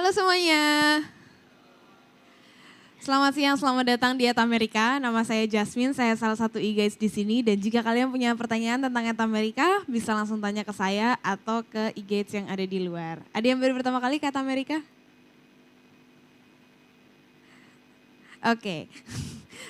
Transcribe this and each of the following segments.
Halo semuanya. Selamat siang, selamat datang di ET Amerika. Nama saya Jasmine, saya salah satu e-guides di sini. Dan jika kalian punya pertanyaan tentang ET Amerika, bisa langsung tanya ke saya atau ke e-guides yang ada di luar. Ada yang baru pertama kali ke ET Amerika? Oke.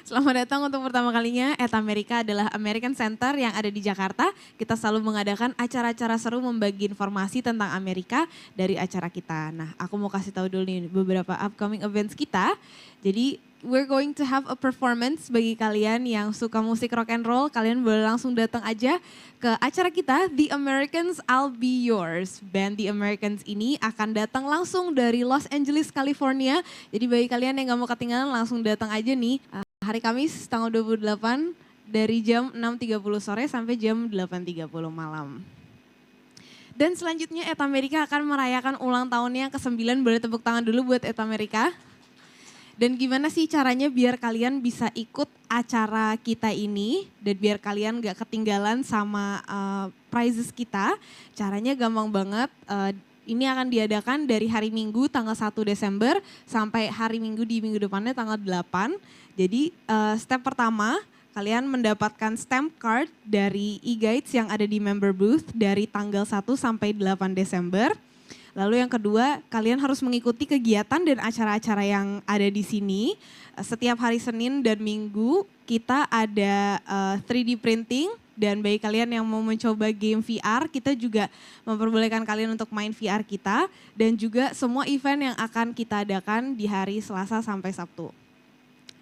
Selamat datang untuk pertama kalinya. ET Amerika adalah American Center yang ada di Jakarta. Kita selalu mengadakan acara-acara seru membagi informasi tentang Amerika dari acara kita. Nah, aku mau kasih tahu dulu nih beberapa upcoming events kita. Jadi, we're going to have a performance bagi kalian yang suka musik rock and roll. Kalian boleh langsung datang aja ke acara kita, The Americans I'll Be Yours. Band The Americans ini akan datang langsung dari Los Angeles, California. Jadi bagi kalian yang gak mau ketinggalan langsung datang aja nih. Hari Kamis tanggal 28 dari jam 6.30 sore sampai jam 8.30 malam. Dan selanjutnya ET Amerika akan merayakan ulang tahunnya yang ke-9. Boleh tepuk tangan dulu buat ET Amerika. Dan gimana sih caranya biar kalian bisa ikut acara kita ini dan biar kalian gak ketinggalan sama prizes kita. Caranya gampang banget. Ini akan diadakan dari hari Minggu tanggal 1 Desember sampai hari Minggu di minggu depannya tanggal 8. Jadi step pertama kalian mendapatkan stamp card dari e-guides yang ada di member booth dari tanggal 1 sampai 8 Desember. Lalu yang kedua, kalian harus mengikuti kegiatan dan acara-acara yang ada di sini. Setiap hari Senin dan Minggu kita ada 3D printing. Dan bagi kalian yang mau mencoba game VR, kita juga memperbolehkan kalian untuk main VR kita. Dan juga semua event yang akan kita adakan di hari Selasa sampai Sabtu.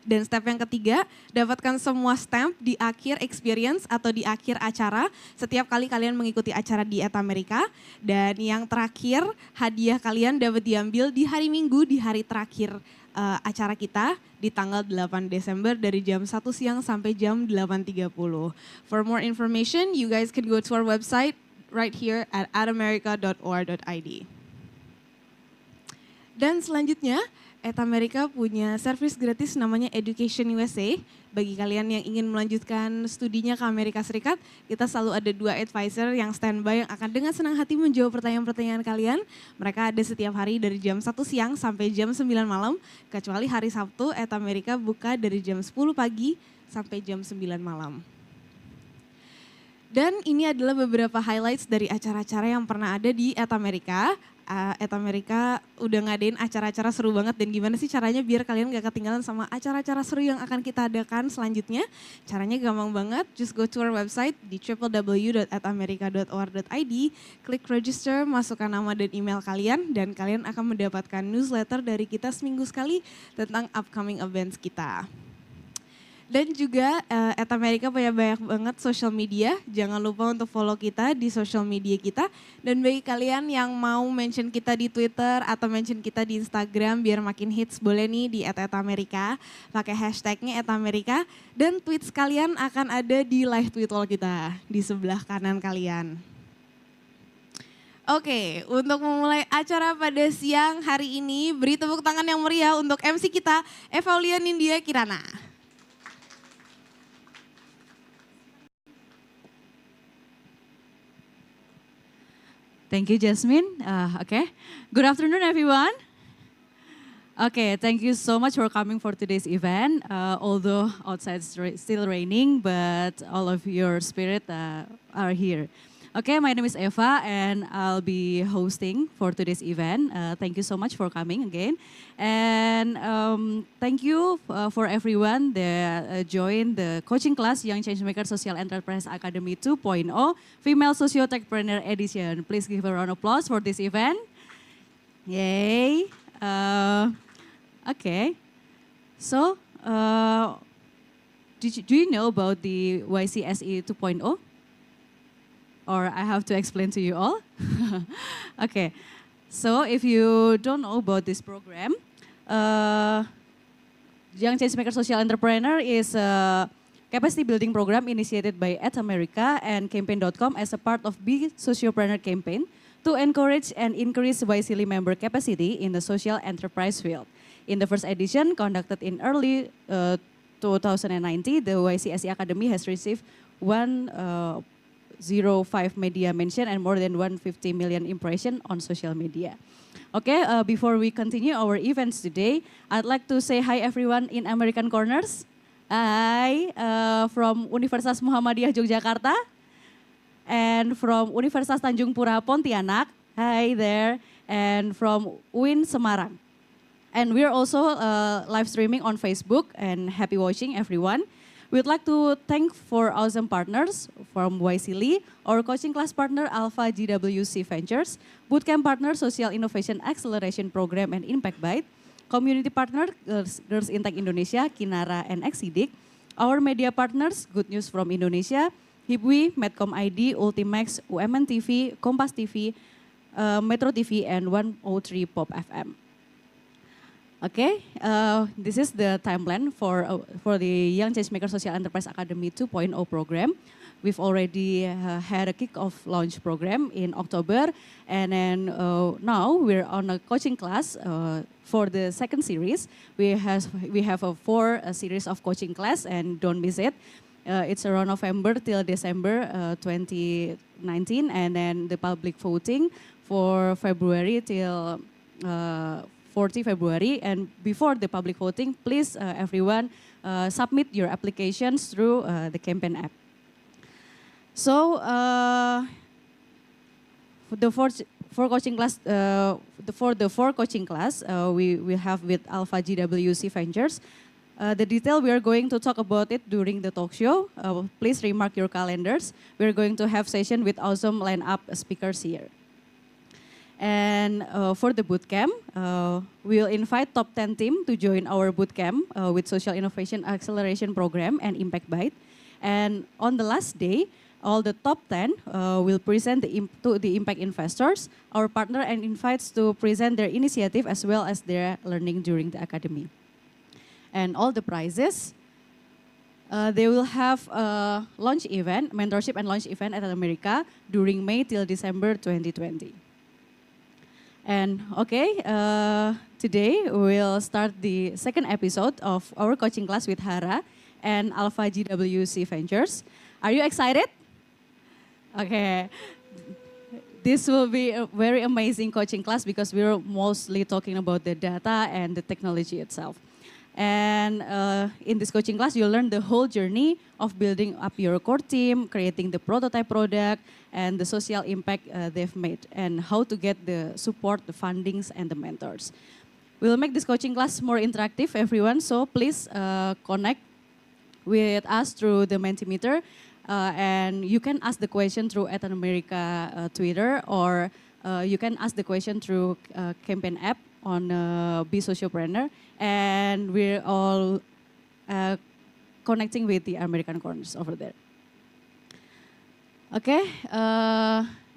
Dan step yang ketiga, dapatkan semua stamp di akhir experience atau di akhir acara setiap kali kalian mengikuti acara di ET Amerika. Dan yang terakhir, hadiah kalian dapat diambil di hari Minggu, di hari terakhir acara kita di tanggal 8 Desember dari jam 1 siang sampai jam 8.30. For more information, you guys can go to our website right here at adamerica.or.id. Dan selanjutnya, ET Amerika punya service gratis namanya Education USA. Bagi kalian yang ingin melanjutkan studinya ke Amerika Serikat, kita selalu ada 2 advisor yang standby yang akan dengan senang hati menjawab pertanyaan-pertanyaan kalian. Mereka ada setiap hari dari jam 1 siang sampai jam 9 malam, kecuali hari Sabtu ET Amerika buka dari jam 10 pagi sampai jam 9 malam. Dan ini adalah beberapa highlights dari acara-acara yang pernah ada di ET Amerika. ET Amerika udah ngadain acara-acara seru banget dan gimana sih caranya biar kalian gak ketinggalan sama acara-acara seru yang akan kita adakan selanjutnya. Caranya gampang banget, just go to our website di www.atamerica.or.id, klik register, masukkan nama dan email kalian dan kalian akan mendapatkan newsletter dari kita seminggu sekali tentang upcoming events kita. Dan juga ET Amerika punya banyak banget social media, jangan lupa untuk follow kita di social media kita. Dan bagi kalian yang mau mention kita di Twitter atau mention kita di Instagram biar makin hits, boleh nih di @ET_Amerika, pakai hashtagnya ET Amerika. Dan tweets kalian akan ada di live tweet wall kita di sebelah kanan kalian. Oke, untuk memulai acara pada siang hari ini, beri tepuk tangan yang meriah untuk MC kita, Evaulia Nindya Kirana. Thank you, Jasmine. Okay, good afternoon, everyone. Okay, thank you so much for coming for today's event. Although outside it's still raining, but all of your spirit are here. Okay, my name is Eva and I'll be hosting for today's event. Thank you so much for coming again. And thank you for everyone that joined the coaching class Young Changemakers Social Enterprise Academy 2.0 Female Socio-techpreneur Edition. Please give a round of applause for this event. Yay. Okay, so do you know about the YCSEA 2.0? Or I have to explain to you all? Okay, so if you don't know about this program, Young Changemakers Social Entrepreneur is a capacity building program initiated by ET America and campaign.com as a part of Be Sociopreneur campaign to encourage and increase YCSEA member capacity in the social enterprise field. In the first edition conducted in early 2019, the YCSEA Academy has received media mention and more than 150 million impression on social media. Okay, before we continue our events today, I'd like to say hi everyone in American Corners. Hi, from Universitas Muhammadiyah Yogyakarta and from Universitas Tanjung Pura Pontianak. Hi there, and from UIN Semarang. And we're also live streaming on Facebook, and happy watching everyone. We'd like to thank for awesome partners from YCSEA, our coaching class partner Alpha JWC Ventures, bootcamp partner Social Innovation Acceleration Program and Impact Byte, community partner Girls in Tech Indonesia, Kinara and Exidik, our media partners Good News from Indonesia, Hibwi, Medcom ID, Ultimax, UMN TV, Kompas TV, Metro TV, and 103 Pop FM. Okay, this is the timeline for the Young Changemakers Social Enterprise Academy 2.0 program. We've already had a kick-off launch program in October, and then now we're on a coaching class for the second series. We have a 4 series of coaching class, and don't miss it. It's around November till December 2019, and then the public voting for February till 40 February. And before the public voting, please everyone submit your applications through the campaign app. So for the four coaching class, we have with Alpha JWC Ventures. The detail we are going to talk about it during the talk show. Please remark your calendars. We're going to have session with awesome lineup speakers here. And for the bootcamp, we'll invite top 10 team to join our bootcamp with Social Innovation Acceleration Program and Impact Byte. And on the last day, all the top 10 will present to the impact investors, our partner, and invites to present their initiative as well as their learning during the academy. And all the prizes, they will have a launch event, mentorship and launch event at America during May till December 2020. And okay, today we'll start the second episode of our coaching class with HARA and Alpha JWC Ventures. Are you excited? Okay, this will be a very amazing coaching class because we're mostly talking about the data and the technology itself. And in this coaching class, you'll learn the whole journey of building up your core team, creating the prototype product, and the social impact they've made, and how to get the support, the fundings, and the mentors. We'll make this coaching class more interactive, everyone, so please connect with us through the Mentimeter, and you can ask the question through @America Twitter, or you can ask the question through campaign app on Be Sociopreneur, and we're all connecting with the American Corners over there. Okay,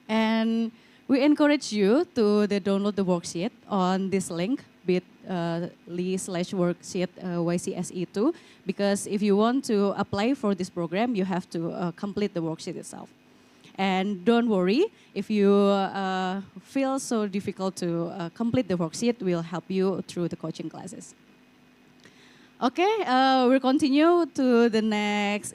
and we encourage you to download the worksheet on this link, bit.ly/worksheet YCSEA2, because if you want to apply for this program, you have to complete the worksheet itself. And don't worry, if you feel so difficult to complete the worksheet, we'll help you through the coaching classes. Okay, we'll continue to the next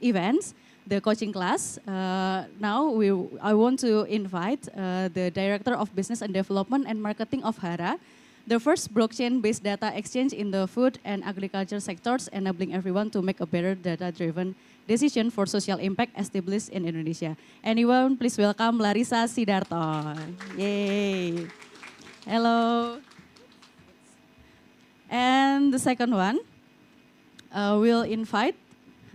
events, the coaching class. Now I want to invite the Director of Business and Development and Marketing of HARA, the first blockchain-based data exchange in the food and agriculture sectors, enabling everyone to make a better data-driven decision for social impact established in Indonesia. Anyone, please welcome Larissa Sidarto. Yay. Hello. And the second one, we'll invite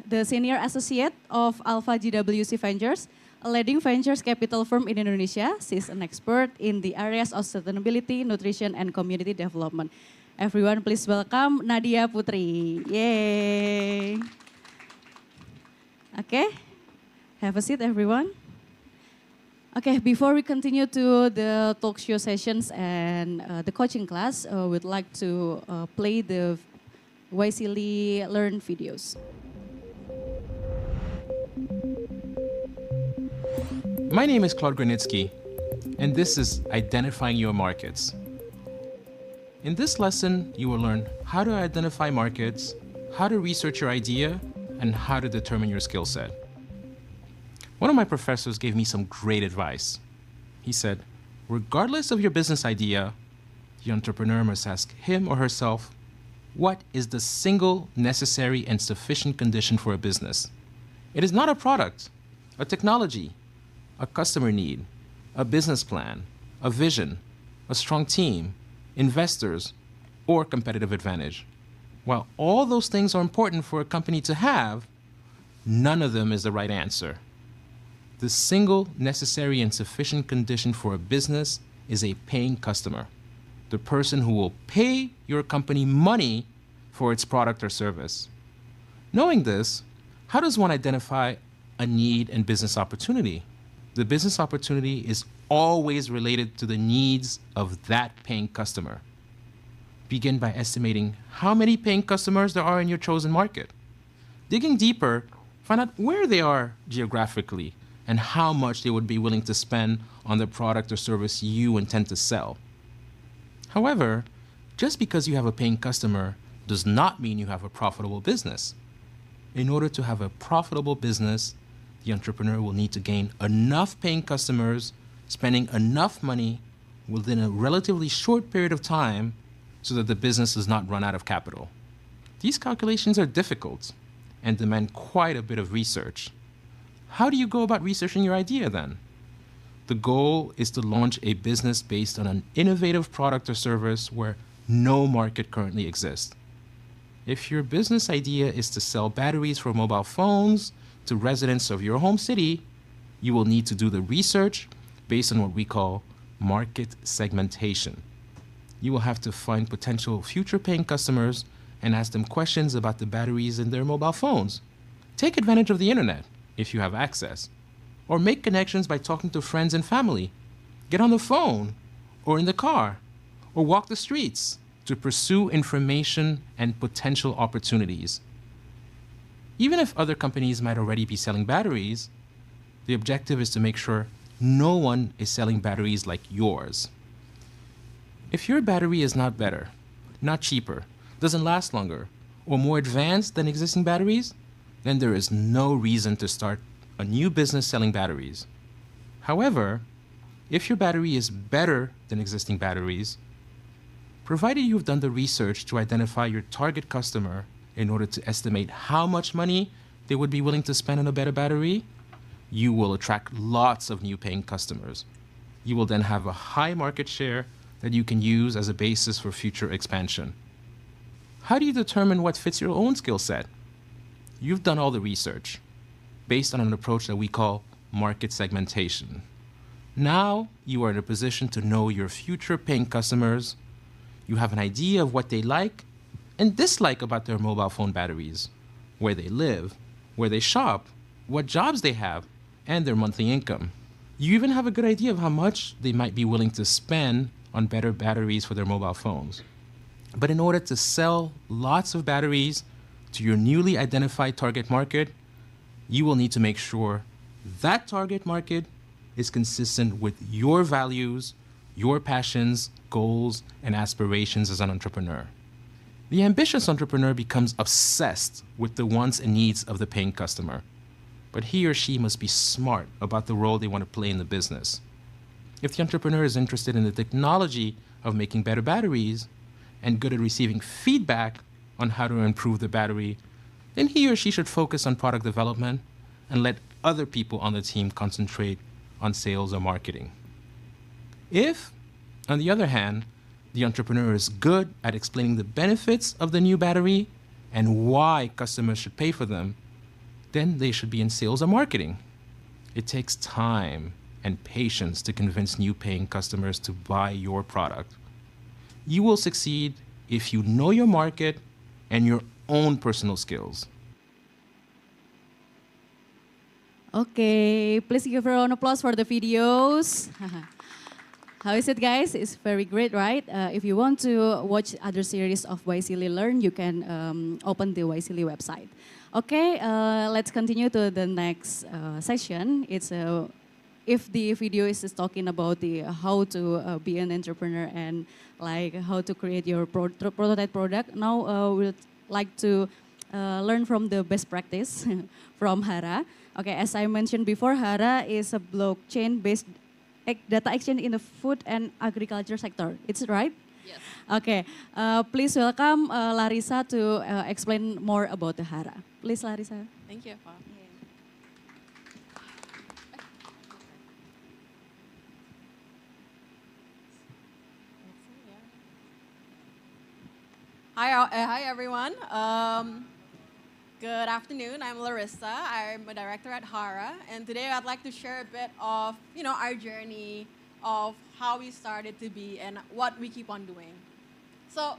the Senior Associate of Alpha JWC Ventures, a leading ventures capital firm in Indonesia. She's an expert in the areas of sustainability, nutrition, and community development. Everyone, please welcome Nadia Putri. Yay. Okay, have a seat, everyone. Okay, before we continue to the talk show sessions and the coaching class, we'd like to play the YCSEA Learn videos. My name is Claude Granitsky, and this is Identifying Your Markets. In this lesson, you will learn how to identify markets, how to research your idea, and how to determine your skill set. One of my professors gave me some great advice. He said, regardless of your business idea, the entrepreneur must ask him or herself, what is the single necessary and sufficient condition for a business? It is not a product, a technology, a customer need, a business plan, a vision, a strong team, investors, or competitive advantage. While all those things are important for a company to have, none of them is the right answer. The single necessary and sufficient condition for a business is a paying customer, the person who will pay your company money for its product or service. Knowing this, how does one identify a need and business opportunity? The business opportunity is always related to the needs of that paying customer. Begin by estimating how many paying customers there are in your chosen market. Digging deeper, find out where they are geographically and how much they would be willing to spend on the product or service you intend to sell. However, just because you have a paying customer does not mean you have a profitable business. In order to have a profitable business, the entrepreneur will need to gain enough paying customers, spending enough money within a relatively short period of time so that the business does not run out of capital. These calculations are difficult and demand quite a bit of research. How do you go about researching your idea then? The goal is to launch a business based on an innovative product or service where no market currently exists. If your business idea is to sell batteries for mobile phones to residents of your home city, you will need to do the research based on what we call market segmentation. You will have to find potential future paying customers and ask them questions about the batteries in their mobile phones. Take advantage of the internet if you have access, or make connections by talking to friends and family. Get on the phone or in the car or walk the streets to pursue information and potential opportunities. Even if other companies might already be selling batteries, the objective is to make sure no one is selling batteries like yours. If your battery is not better, not cheaper, doesn't last longer, or more advanced than existing batteries, then there is no reason to start a new business selling batteries. However, if your battery is better than existing batteries, provided you've done the research to identify your target customer in order to estimate how much money they would be willing to spend on a better battery, you will attract lots of new paying customers. You will then have a high market share that you can use as a basis for future expansion. How do you determine what fits your own skill set? You've done all the research based on an approach that we call market segmentation. Now you are in a position to know your future paying customers. You have an idea of what they like and dislike about their mobile phone batteries, where they live, where they shop, what jobs they have, and their monthly income. You even have a good idea of how much they might be willing to spend on better batteries for their mobile phones. But in order to sell lots of batteries to your newly identified target market, you will need to make sure that target market is consistent with your values, your passions, goals, and aspirations as an entrepreneur. The ambitious entrepreneur becomes obsessed with the wants and needs of the paying customer, but he or she must be smart about the role they want to play in the business. If the entrepreneur is interested in the technology of making better batteries and good at receiving feedback on how to improve the battery, then he or she should focus on product development and let other people on the team concentrate on sales or marketing. If, on the other hand, the entrepreneur is good at explaining the benefits of the new battery and why customers should pay for them, then they should be in sales or marketing. It takes time and patience to convince new paying customers to buy your product. You will succeed if you know your market and your own personal skills. Okay, please give a round of applause for the videos. How is it, guys? It's very great, right? If you want to watch other series of YCSEA Learn, you can open the YCSEA website. Okay, let's continue to the next session. It's if the video is talking about the how to be an entrepreneur and like how to create your prototype product. Now we'd like to learn from the best practice from HARA. Okay, as I mentioned before, HARA is a blockchain-based data exchange in the food and agriculture sector. It's right? Yes. Okay, please welcome Larissa to explain more about the HARA. Please, Larissa. Thank you. Hi everyone. Good afternoon. I'm Larissa. I'm a director at HARA, and today I'd like to share a bit of our journey of how we started to be and what we keep on doing. So,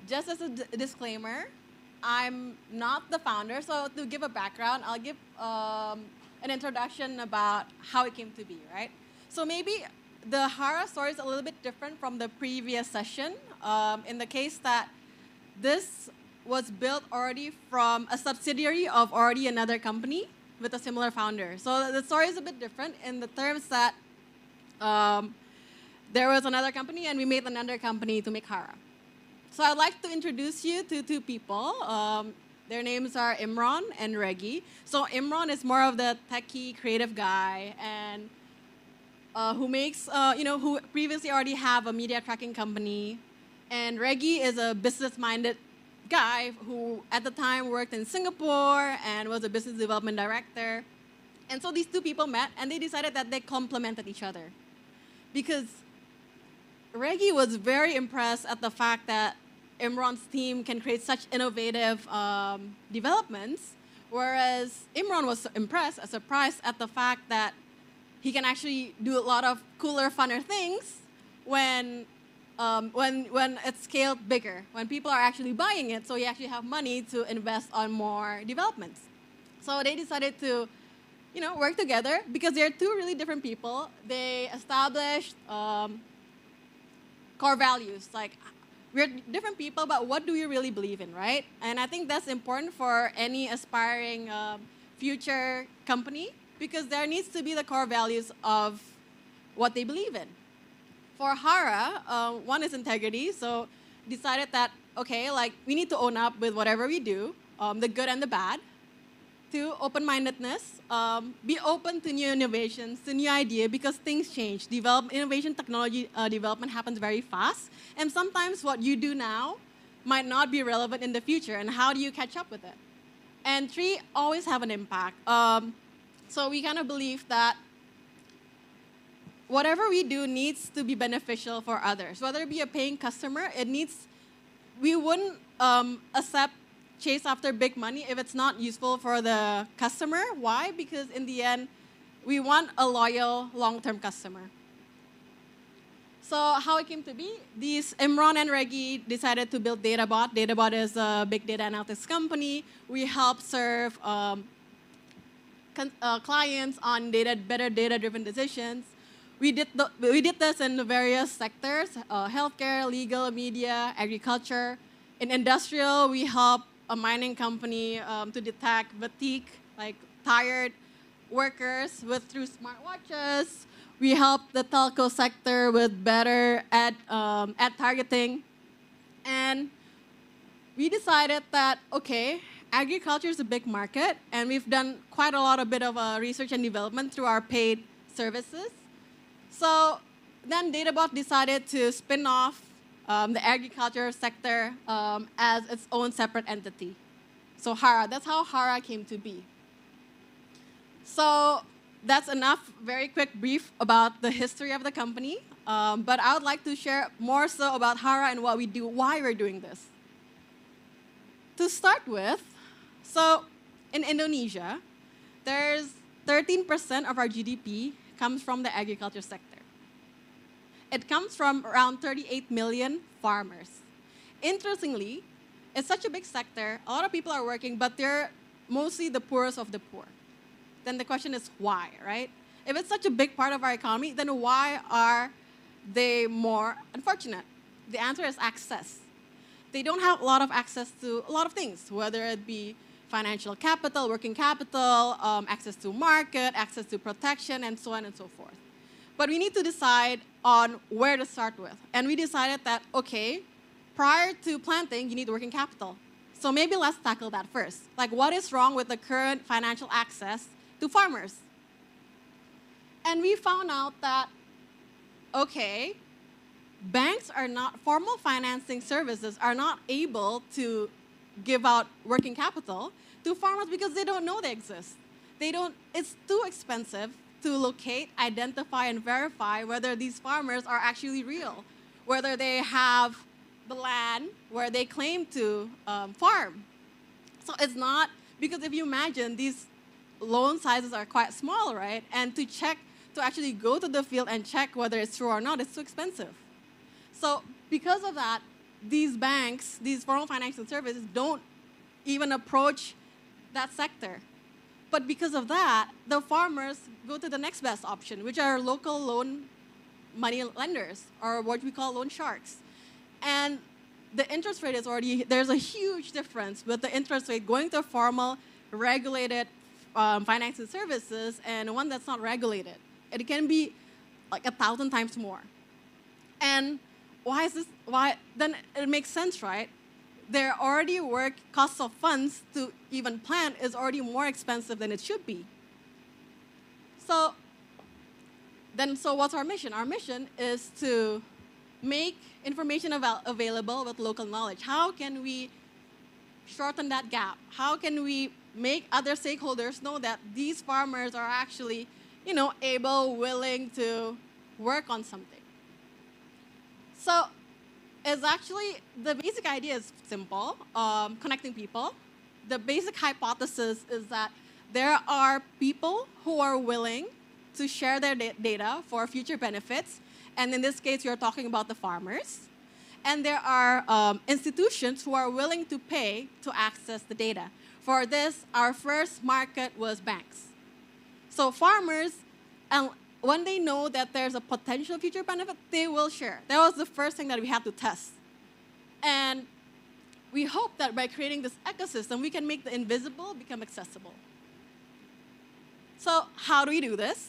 just as a disclaimer, I'm not the founder. So to give a background, I'll give an introduction about how it came to be. Right. So maybe the HARA story is a little bit different from the previous session. In the case that this was built already from a subsidiary of already another company with a similar founder. So the story is a bit different in the terms that there was another company and we made another company to make HARA. So I'd like to introduce you to two people. Their names are Imran and Reggie. So Imran is more of the techie, creative guy, and who makes, who previously already have a media tracking company. And Reggie is a business-minded guy who at the time worked in Singapore and was a business development director. And so these two people met and they decided that they complemented each other. Because Reggie was very impressed at the fact that Imran's team can create such innovative developments, whereas Imran was impressed, surprised at the fact that he can actually do a lot of cooler, funner things when it's scaled bigger, when people are actually buying it, so you actually have money to invest on more developments. So they decided to, work together because they're two really different people. They established core values, like we're different people, but what do we really believe in, right? And I think that's important for any aspiring future company because there needs to be the core values of what they believe in. For HARA, one is integrity, so decided that, okay, we need to own up with whatever we do, the good and the bad. Two, open-mindedness, be open to new innovations, to new ideas, because things change. Innovation technology development happens very fast, and sometimes what you do now might not be relevant in the future, and how do you catch up with it? And three, always have an impact. So we kind of believe that whatever we do needs to be beneficial for others. Whether it be a paying customer, we wouldn't chase after big money if it's not useful for the customer. Why? Because in the end, we want a loyal, long-term customer. So how it came to be, Imran and Reggie decided to build DataBot. DataBot is a big data analytics company. We help serve clients on better data-driven decisions. We did this in the various sectors, healthcare, legal, media, agriculture. In industrial, we help a mining company to detect fatigue, like tired workers through smartwatches. We help the telco sector with better ad targeting. And we decided that, okay, agriculture is a big market, and we've done quite a bit of research and development through our paid services. So then DataBot decided to spin off the agriculture sector as its own separate entity. So HARA, that's how HARA came to be. So that's enough, very quick brief about the history of the company. But I would like to share more so about HARA and what we do, why we're doing this. To start with, so in Indonesia, there's 13% of our GDP comes from the agriculture sector. It comes from around 38 million farmers. Interestingly, it's such a big sector, a lot of people are working, but they're mostly the poorest of the poor. Then the question is why, right? If it's such a big part of our economy, then why are they more unfortunate? The answer is access. They don't have a lot of access to a lot of things, whether it be financial capital, working capital, access to market, access to protection, and so on and so forth. But we need to decide on where to start with. And we decided that, okay, prior to planting, you need working capital. So maybe let's tackle that first. Like, what is wrong with the current financial access to farmers? And we found out that, okay, banks are not, formal financing services are not able to give out working capital to farmers because they don't know they exist. It's too expensive to locate, identify, and verify whether these farmers are actually real, whether they have the land where they claim to farm. So it's not, because if you imagine, these loan sizes are quite small, right? And to actually go to the field and check whether it's true or not, it's too expensive. So because of that, these banks, these formal financial services don't even approach that sector. But because of that, the farmers go to the next best option, which are local loan money lenders, or what we call loan sharks. And the interest rate is already, there's a huge difference with the interest rate going to formal, regulated financial services and one that's not regulated. It can be like 1,000 times more. And why is this? Why? Then it makes sense, right? Their already cost of funds to even plant is already more expensive than it should be. So what's our mission? Our mission is to make information available with local knowledge. How can we shorten that gap? How can we make other stakeholders know that these farmers are actually, able, willing to work on something? So it's actually, the basic idea is simple, connecting people. The basic hypothesis is that there are people who are willing to share their data for future benefits. And in this case, you're talking about the farmers. And there are institutions who are willing to pay to access the data. For this, our first market was banks. So farmers, and when they know that there's a potential future benefit, they will share. That was the first thing that we had to test. And we hope that by creating this ecosystem, we can make the invisible become accessible. So how do we do this?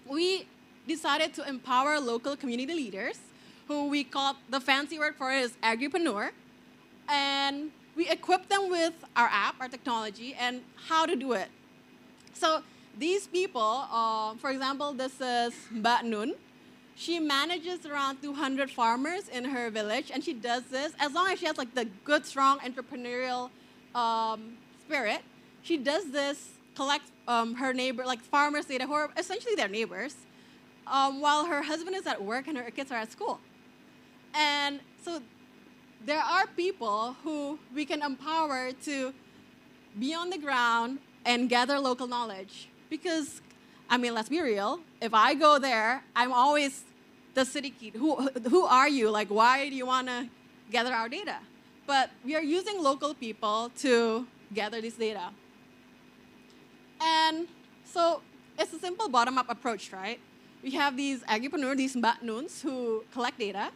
We decided to empower local community leaders, who we call, the fancy word for it is agripreneur, and we equip them with our app, our technology, and how to do it. So these people, for example, this is Mbak Nun. She manages around 200 farmers in her village, and she does this as long as she has like the good, strong entrepreneurial spirit. She does this, collect her neighbor, like farmers' data, who are essentially their neighbors, while her husband is at work and her kids are at school. And so there are people who we can empower to be on the ground and gather local knowledge. Because, let's be real, if I go there, I'm always the city kid. Who are you? Like, why do you want to gather our data? But we are using local people to gather this data. And so it's a simple bottom-up approach, right? We have these agripreneurs, these Mbak Nuns, who collect data.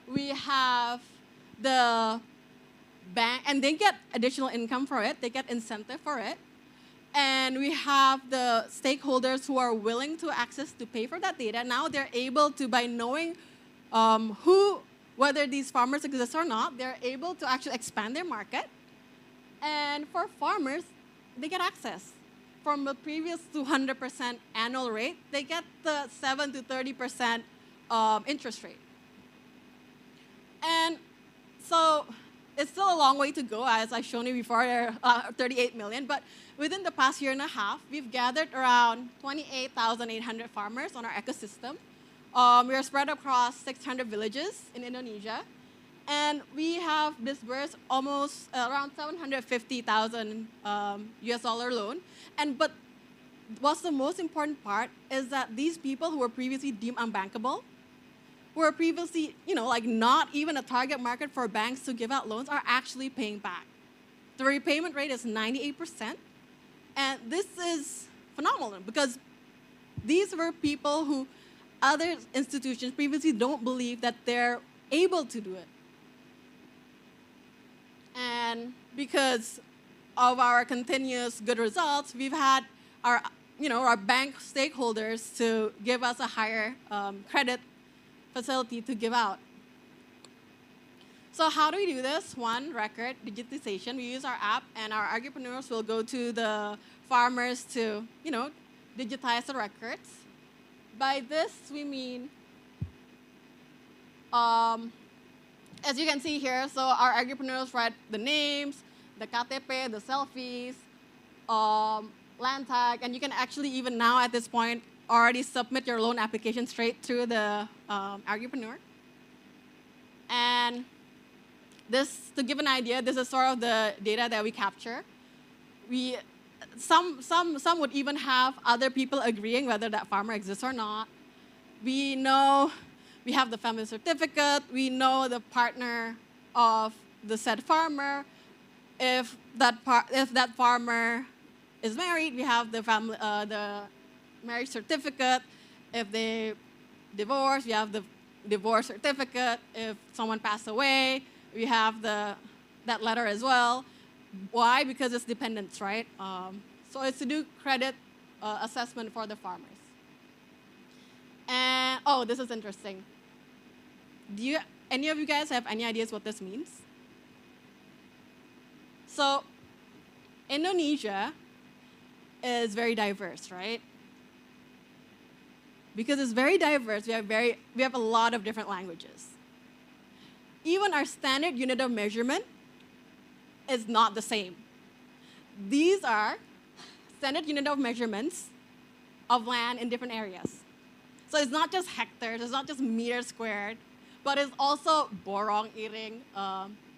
We have the bank, and they get additional income for it. They get incentive for it. And we have the stakeholders who are willing to pay for that data. Now they're able to, by knowing whether these farmers exist or not, they're able to actually expand their market. And for farmers, they get access. From the previous 200% annual rate, they get the 7 to 30% interest rate. And so it's still a long way to go, as I've shown you before, 38 million. But within the past year and a half, we've gathered around 28,800 farmers on our ecosystem. We are spread across 600 villages in Indonesia. And we have disbursed almost around 750,000 US dollar loan. But what's the most important part is that these people who were previously deemed unbankable, who were previously, not even a target market for banks to give out loans, are actually paying back. The repayment rate is 98%. And this is phenomenal because these were people who other institutions previously don't believe that they're able to do it. And because of our continuous good results, we've had our bank stakeholders to give us a higher credit facility to give out. So how do we do this? One, record digitization. We use our app, and our agripreneurs will go to the farmers to, digitize the records. By this, we mean, as you can see here, so our agripreneurs write the names, the KTP, the selfies, land tag, and you can actually even now at this point already submit your loan application straight through the agripreneur. And this, to give an idea, this is sort of the data that we capture. Some would even have other people agreeing whether that farmer exists or not. We know we have the family certificate. We know the partner of the said farmer. If that farmer is married, we have the family the marriage certificate. If they divorce, we have the divorce certificate. If someone passed away, we have that letter as well. Why? Because it's dependents, right? So it's to do credit assessment for the farmers. And, oh, this is interesting. Any of you guys have any ideas what this means? So Indonesia is very diverse, right? Because it's very diverse, we have a lot of different languages. Even our standard unit of measurement is not the same. These are standard unit of measurements of land in different areas. So it's not just hectares, it's not just meters squared, but it's also borong, iring,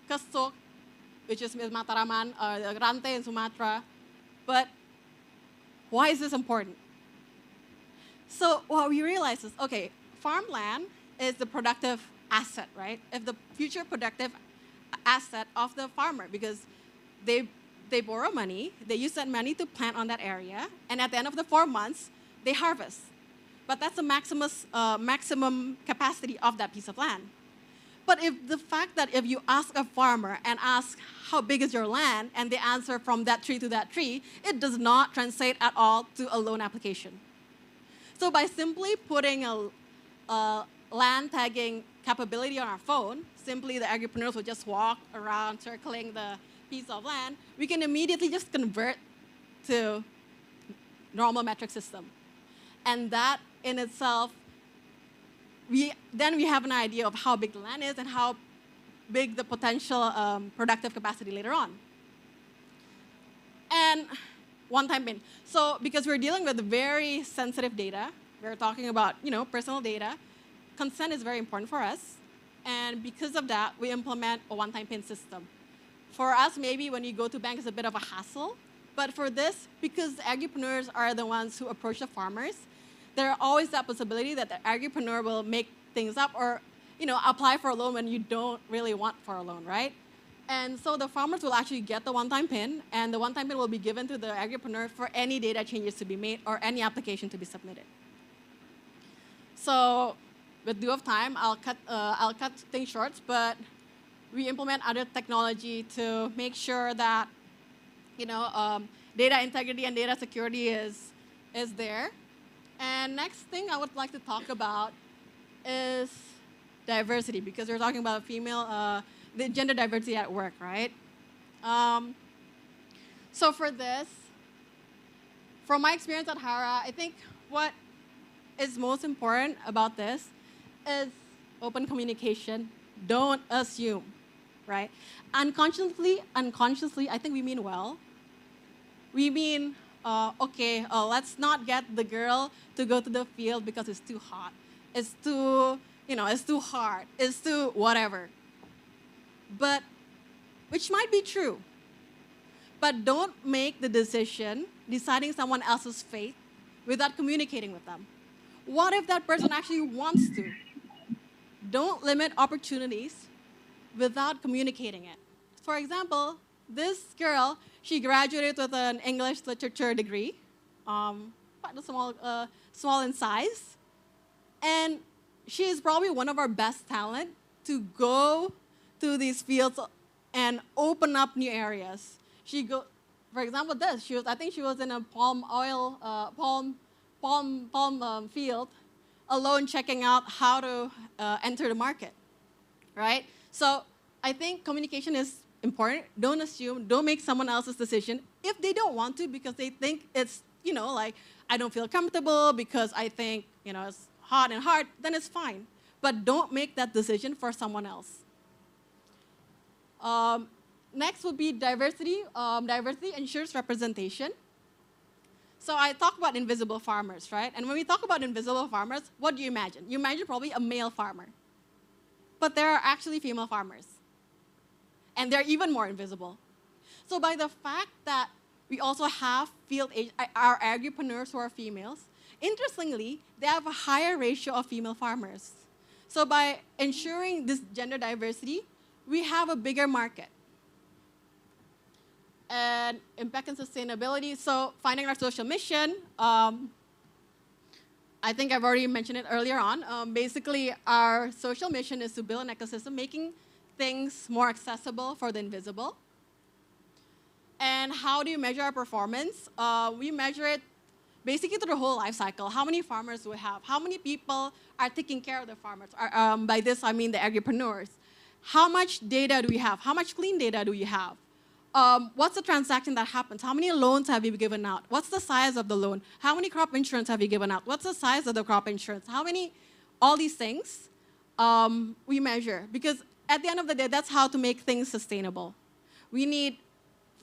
kesuk, which is Mataraman, Rante in Sumatra. But why is this important? So what we realize is, okay, farmland is the productive asset, right? If the future productive asset of the farmer, because they borrow money, they use that money to plant on that area, and at the end of the 4 months, they harvest. But that's the maximum capacity of that piece of land. But if the fact that if you ask a farmer and ask how big is your land, and they answer from that tree to that tree, it does not translate at all to a loan application. So by simply putting a land tagging capability on our phone, simply the agripreneurs will just walk around circling the piece of land, we can immediately just convert to normal metric system. And that in itself, then we have an idea of how big the land is and how big the potential productive capacity later on. And one-time PIN. So because we're dealing with very sensitive data, we're talking about personal data, consent is very important for us. And because of that, we implement a one-time PIN system. For us, maybe when you go to bank, it's a bit of a hassle. But for this, because agripreneurs are the ones who approach the farmers, there are always that possibility that the agripreneur will make things up or apply for a loan when you don't really want for a loan, right? And so the farmers will actually get the one-time PIN, and the one-time PIN will be given to the agripreneur for any data changes to be made or any application to be submitted. So with due of time, I'll cut things short, but we implement other technology to make sure that data integrity and data security is there. And next thing I would like to talk about is diversity, because we're talking about the gender diversity at work, right? So for this, from my experience at HARA, I think what is most important about this is open communication. Don't assume, right? Unconsciously, I think we mean well. We mean, okay, let's not get the girl to go to the field because it's too hot. It's too, it's too hard. It's too whatever. But, which might be true. But don't make the decision deciding someone else's fate without communicating with them. What if that person actually wants to? Don't limit opportunities without communicating it. For example, this girl, she graduated with an English literature degree, quite small in size, and she is probably one of our best talent to go to these fields and open up new areas. For example, this. I think she was in a palm field, alone checking out how to enter the market, right? So I think communication is important. Don't assume, don't make someone else's decision if they don't want to because they think it's, like, I don't feel comfortable because I think, it's hot and hard, then it's fine. But don't make that decision for someone else. Next would be diversity. Diversity ensures representation. So I talk about invisible farmers, right? And when we talk about invisible farmers, what do you imagine? You imagine probably a male farmer. But there are actually female farmers. And they're even more invisible. So by the fact that we also have our agripreneurs who are females, interestingly, they have a higher ratio of female farmers. So by ensuring this gender diversity, we have a bigger market. And impact and sustainability, so finding our social mission, I think I've already mentioned it earlier on. Basically, our social mission is to build an ecosystem, making things more accessible for the invisible. And how do you measure our performance? We measure it basically through the whole life cycle. How many farmers do we have? How many people are taking care of the farmers? By this, I mean the agripreneurs. How much data do we have? How much clean data do you have? What's the transaction that happens? How many loans have you given out? What's the size of the loan? How many crop insurance have you given out? What's the size of the crop insurance? All these things we measure. Because at the end of the day, that's how to make things sustainable. We need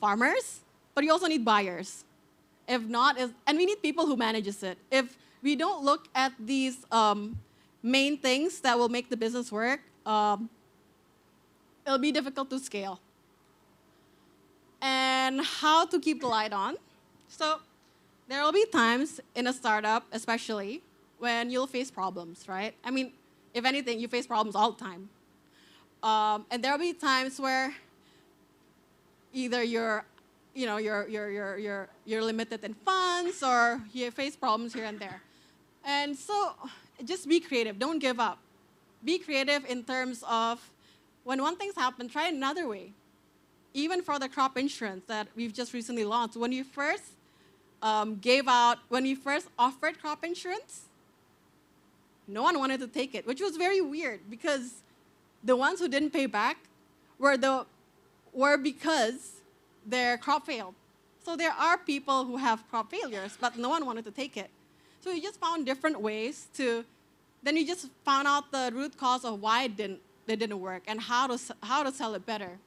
farmers, but we also need buyers. If not, and we need people who manages it. If we don't look at these main things that will make the business work, it'll be difficult to scale. And how to keep the light on. So there will be times in a startup, especially, when you'll face problems, right? I mean, if anything, you face problems all the time. And there will be times where either you're limited in funds or you face problems here and there. And so just be creative. Don't give up. Be creative in terms of when one thing's happened, try another way. Even for the crop insurance that we've just recently launched, when we first offered crop insurance, no one wanted to take it, which was very weird because the ones who didn't pay back were because their crop failed. So there are people who have crop failures, but no one wanted to take it. So we just found different ways then we just found out the root cause of why they didn't work and how to sell it better.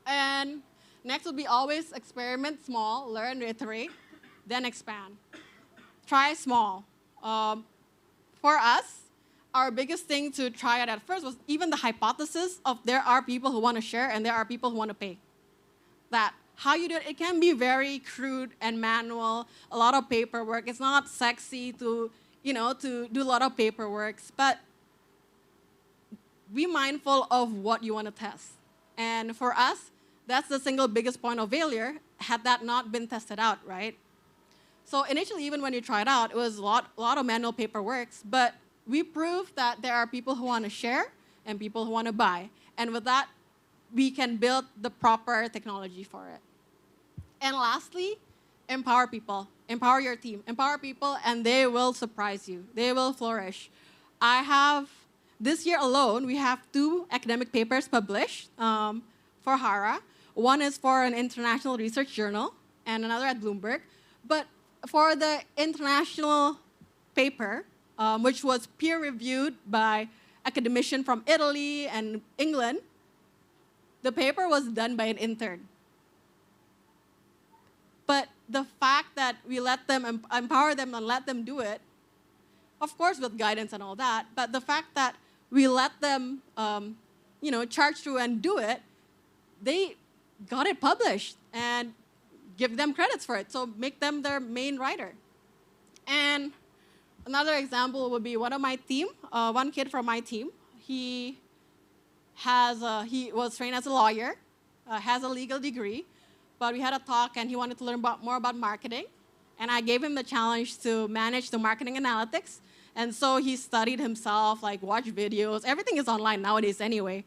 And next would be always experiment small, learn, iterate, then expand. Try small. For us, our biggest thing to try it at first was even the hypothesis of there are people who want to share and there are people who want to pay. That how you do it can be very crude and manual, a lot of paperwork. It's not sexy to do a lot of paperwork, but be mindful of what you want to test. And for us, that's the single biggest point of failure had that not been tested out, right? So initially, even when you tried out, it was a lot of manual paperwork, but we proved that there are people who want to share and people who want to buy. And with that, we can build the proper technology for it. And lastly, empower people. Empower your team. Empower people, and they will surprise you. They will flourish. This year alone, we have 2 academic papers published for HARA. One is for an international research journal, and another at Bloomberg. But for the international paper, which was peer-reviewed by academicians from Italy and England, the paper was done by an intern. But the fact that we let them empower them and let them do it, of course with guidance and all that, but the fact that we let them charge through and do it, they got it published and give them credits for it. So make them their main writer. And another example would be one kid from my team. He was trained as a lawyer, has a legal degree, but we had a talk and he wanted to learn more about marketing. And I gave him the challenge to manage the marketing analytics. And so he studied himself, watched videos. Everything is online nowadays anyway.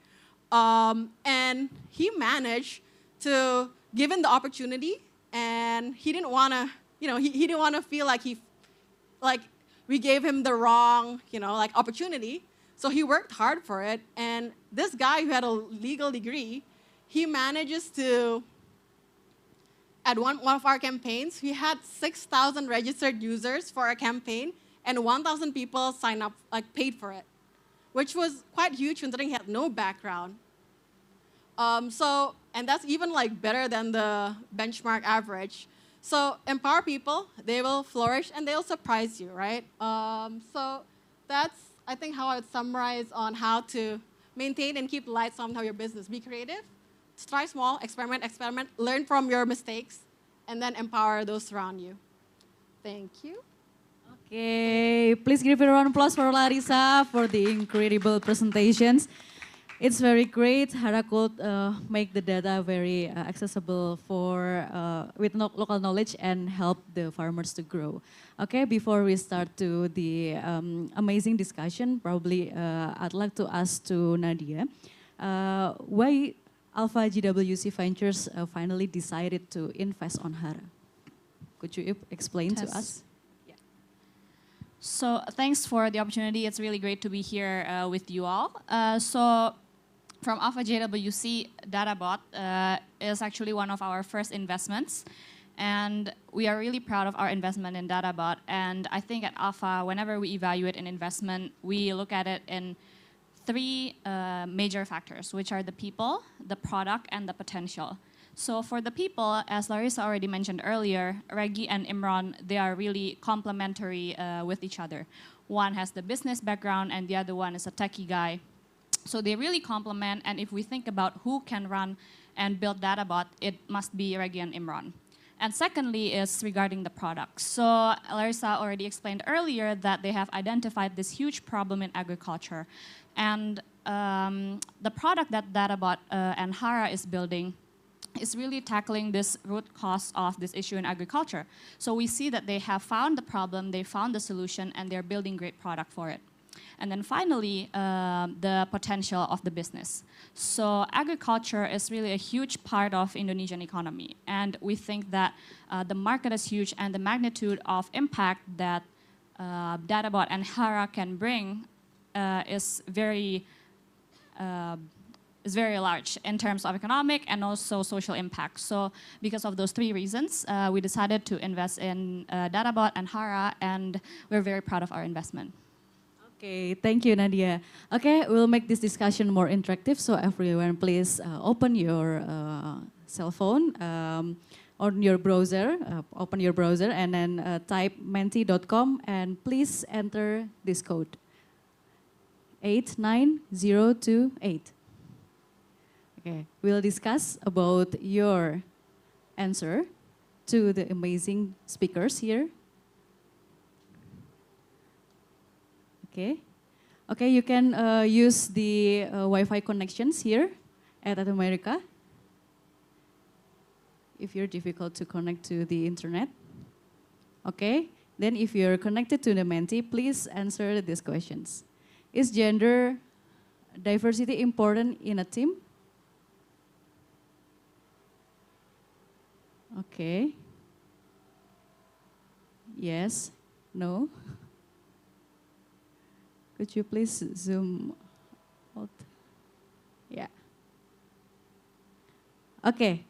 And he managed to give him the opportunity, and he didn't want to, he didn't want to feel like we gave him the wrong, opportunity. So he worked hard for it, and this guy who had a legal degree, he manages to, at one of our campaigns, we had 6,000 registered users for a campaign, and 1,000 people signed up, like paid for it, which was quite huge considering he had no background. And that's even like better than the benchmark average. So empower people, they will flourish, and they'll surprise you, right? So that's, I think, how I would summarize on how to maintain and keep lights on how your business. Be creative, try small, experiment, learn from your mistakes, and then empower those around you. Thank you. Okay, please give a round of applause for Larissa for the incredible presentations. It's very great. HARA could make the data very accessible for with local knowledge and help the farmers to grow. Okay, before we start to the amazing discussion, probably I'd like to ask to Nadia, why Alpha JWC Ventures finally decided to invest on HARA? Could you explain to us? So thanks for the opportunity. It's really great to be here with you all. So from Alpha JWC, DataBot is actually one of our first investments. And we are really proud of our investment in DataBot. And I think at Alpha, whenever we evaluate an investment, we look at it in three major factors, which are the people, the product, and the potential. So for the people, as Larissa already mentioned earlier, Reggie and Imran, they are really complementary with each other. One has the business background and the other one is a techie guy. So they really complement, and if we think about who can run and build DataBot, it must be Reggie and Imran. And secondly is regarding the product. So Larissa already explained earlier that they have identified this huge problem in agriculture. And the product that DataBot and HARA is building is really tackling this root cause of this issue in agriculture. So we see that they have found the problem, they found the solution, and they're building great product for it. And then finally, the potential of the business. So agriculture is really a huge part of Indonesian economy. And we think that the market is huge and the magnitude of impact that DataBot and HARA can bring is very large in terms of economic and also social impact. So because of those three reasons, we decided to invest in DataBot and HARA, and we're very proud of our investment. Okay, thank you, Nadia. Okay, we'll make this discussion more interactive, so everyone please open your cell phone on your browser, open your browser and then type menti.com and please enter this code, 89028. Okay, we'll discuss about your answer to the amazing speakers here. Okay, okay, you can use the Wi-Fi connections here at America. If you're difficult to connect to the internet. Okay, then if you're connected to the Menti, please answer these questions. Is gender diversity important in a team? Okay. Yes, no. Could you please zoom out? Yeah. Okay,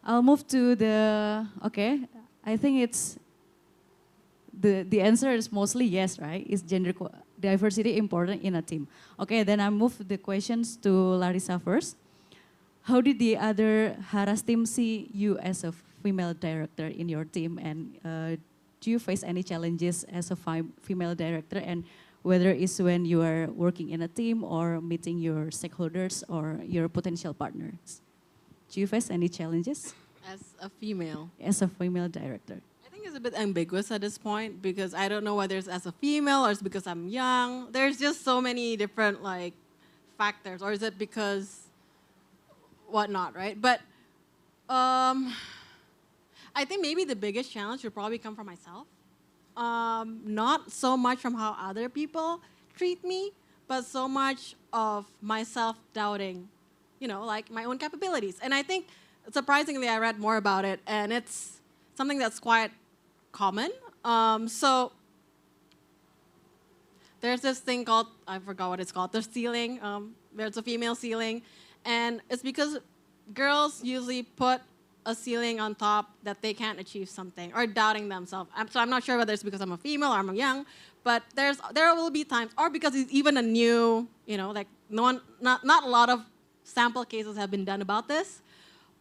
I'll move to the, okay, I think it's, the answer is mostly yes, right? Is gender diversity important in a team? Okay, then I move the questions to Larissa first. How did the other HARA's team see you as a female director in your team? And do you face any challenges as a female director? And whether it's when you are working in a team or meeting your stakeholders or your potential partners. Do you face any challenges? As a female. As a female director. I think it's a bit ambiguous at this point because I don't know whether it's as a female or it's because I'm young. There's just so many different like factors, or is it because whatnot, right? But I think maybe the biggest challenge would probably come from myself. Not so much from how other people treat me, but so much of myself doubting, you know, like my own capabilities. And I think, surprisingly, I read more about it, and it's something that's quite common. So there's this thing called, I forgot what it's called, the ceiling. There's a female ceiling. And it's because girls usually put a ceiling on top that they can't achieve something or doubting themselves. So I'm not sure whether it's because I'm a female or I'm young, but there will be times, or because it's even a new, like not a lot of sample cases have been done about this.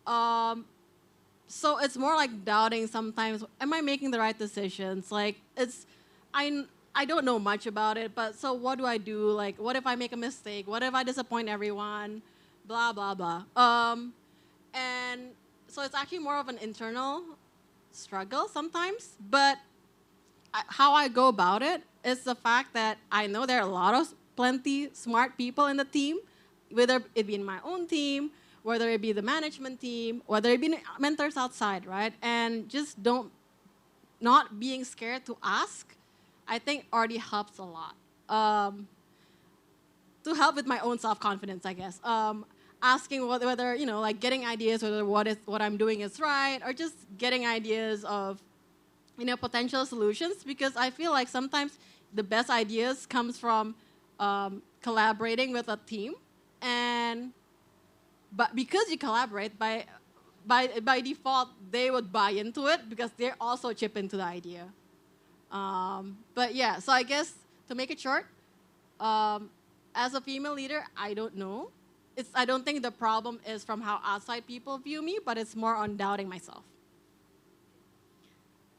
So it's more like doubting sometimes, am I making the right decisions? Like I don't know much about it, but so what do I do? Like, what if I make a mistake? What if I disappoint everyone? Blah, blah, blah. And so it's actually more of an internal struggle sometimes, but how I go about it is the fact that I know there are a lot of plenty smart people in the team, whether it be in my own team, whether it be the management team, whether it be mentors outside, right? And just not being scared to ask, I think already helps a lot. To help with my own self-confidence, I guess. Asking whether, like getting ideas whether what I'm doing is right, or just getting ideas of, potential solutions, because I feel like sometimes the best ideas comes from collaborating with a team, but because you collaborate, by default, they would buy into it because they also chip into the idea. But yeah, so I guess to make it short, as a female leader, I don't know. I don't think the problem is from how outside people view me, but it's more on doubting myself.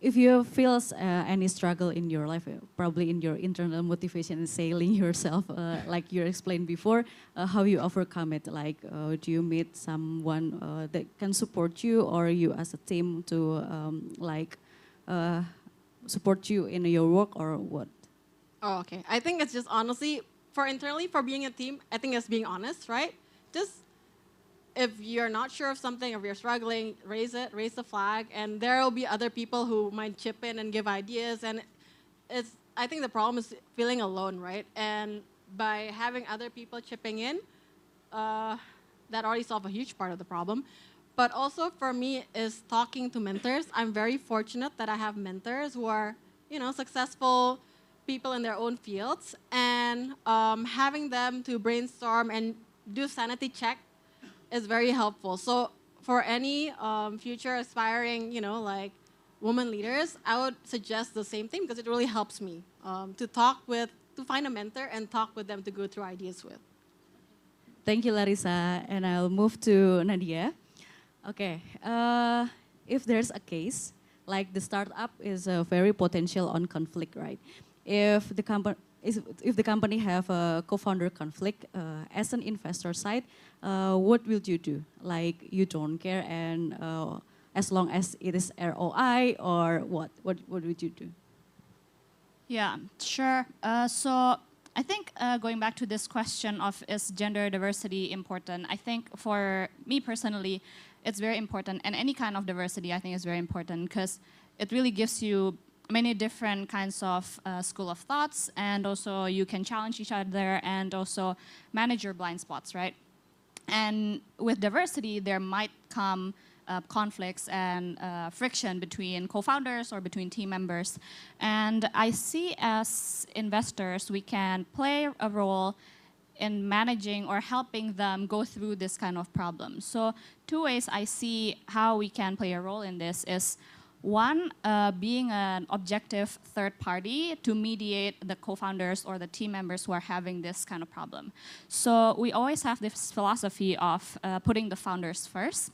If you feel any struggle in your life, probably in your internal motivation and sailing yourself, like you explained before, how you overcome it? Like, do you meet someone that can support you, or you as a team to support you in your work, or what? Oh, okay. I think it's just honestly, for being a team, I think it's being honest, right? Just if you're not sure of something, if you're struggling, raise the flag, and there will be other people who might chip in and give ideas. And I think the problem is feeling alone, right? And by having other people chipping in, that already solves a huge part of the problem. But also for me is talking to mentors. I'm very fortunate that I have mentors who are, successful people in their own fields, and having them to brainstorm and do sanity check is very helpful. So for any future aspiring, like women leaders, I would suggest the same thing because it really helps me to find a mentor and talk with them to go through ideas with. Thank you, Larissa. And I'll move to Nadia. Okay, if there's a case, like the startup is very potential on conflict, right? If the company have a co-founder conflict, as an investor side, what will you do? Like you don't care, and as long as it is ROI, or what? What would you do? Yeah, sure. So I think going back to this question of is gender diversity important, I think for me personally, it's very important. And any kind of diversity, I think, is very important because it really gives you many different kinds of school of thoughts, and also you can challenge each other and also manage your blind spots, right? And with diversity, there might come conflicts and friction between co-founders or between team members. And I see as investors, we can play a role in managing or helping them go through this kind of problem. So 2 ways I see how we can play a role in this is, one, being an objective third party to mediate the co-founders or the team members who are having this kind of problem. So we always have this philosophy of putting the founders first.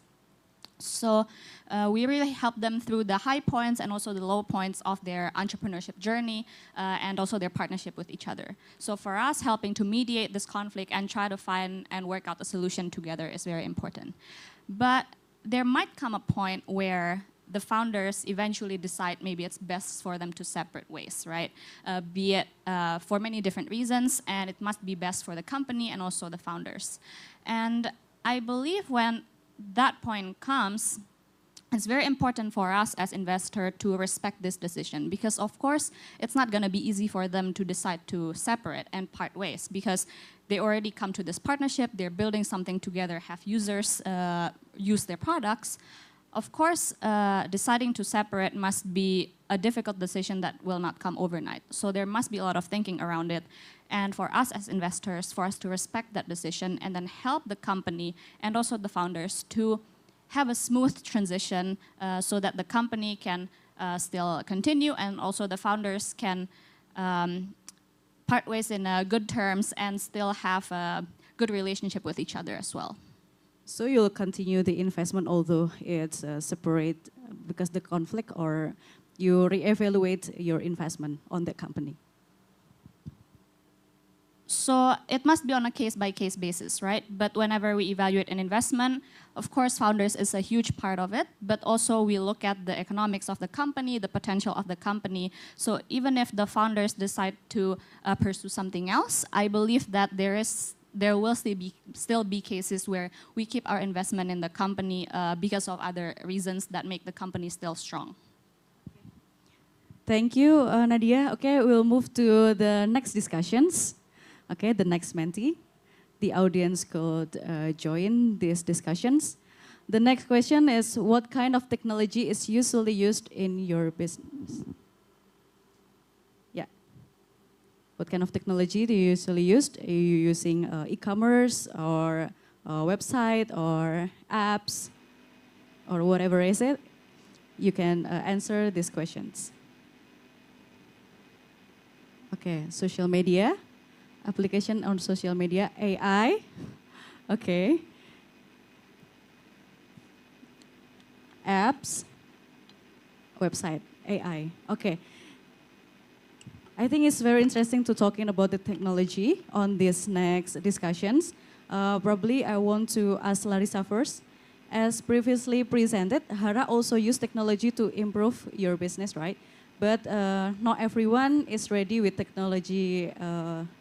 So we really help them through the high points and also the low points of their entrepreneurship journey and also their partnership with each other. So for us, helping to mediate this conflict and try to find and work out a solution together is very important. But there might come a point where the founders eventually decide maybe it's best for them to separate ways, right? Be it for many different reasons, and it must be best for the company and also the founders. And I believe when that point comes, it's very important for us as investors to respect this decision, because of course it's not going to be easy for them to decide to separate and part ways, because they already come to this partnership, they're building something together, have users use their products. of course, deciding to separate must be a difficult decision that will not come overnight. So there must be a lot of thinking around it. And for us as investors, for us to respect that decision and then help the company and also the founders to have a smooth transition so that the company can still continue and also the founders can part ways in good terms and still have a good relationship with each other as well. So you'll continue the investment although it's separate because the conflict, or you reevaluate your investment on the company? So it must be on a case-by-case basis, right? But whenever we evaluate an investment, of course, founders is a huge part of it, but also we look at the economics of the company, the potential of the company. So even if the founders decide to pursue something else, I believe that there will still be cases where we keep our investment in the company because of other reasons that make the company still strong. Thank you, Nadia. Okay, we'll move to the next discussions. Okay, the next mentee. The audience could join these discussions. The next question is, what kind of technology is usually used in your business? Yeah. What kind of technology do you usually use? Are you using e-commerce or website or apps or whatever is it? You can answer these questions. Okay, social media. Application on social media, AI, okay. Apps, website, AI, okay. I think it's very interesting to talking about the technology on these next discussions. Probably I want to ask Larissa first. As previously presented, HARA also use technology to improve your business, right? But not everyone is ready with technology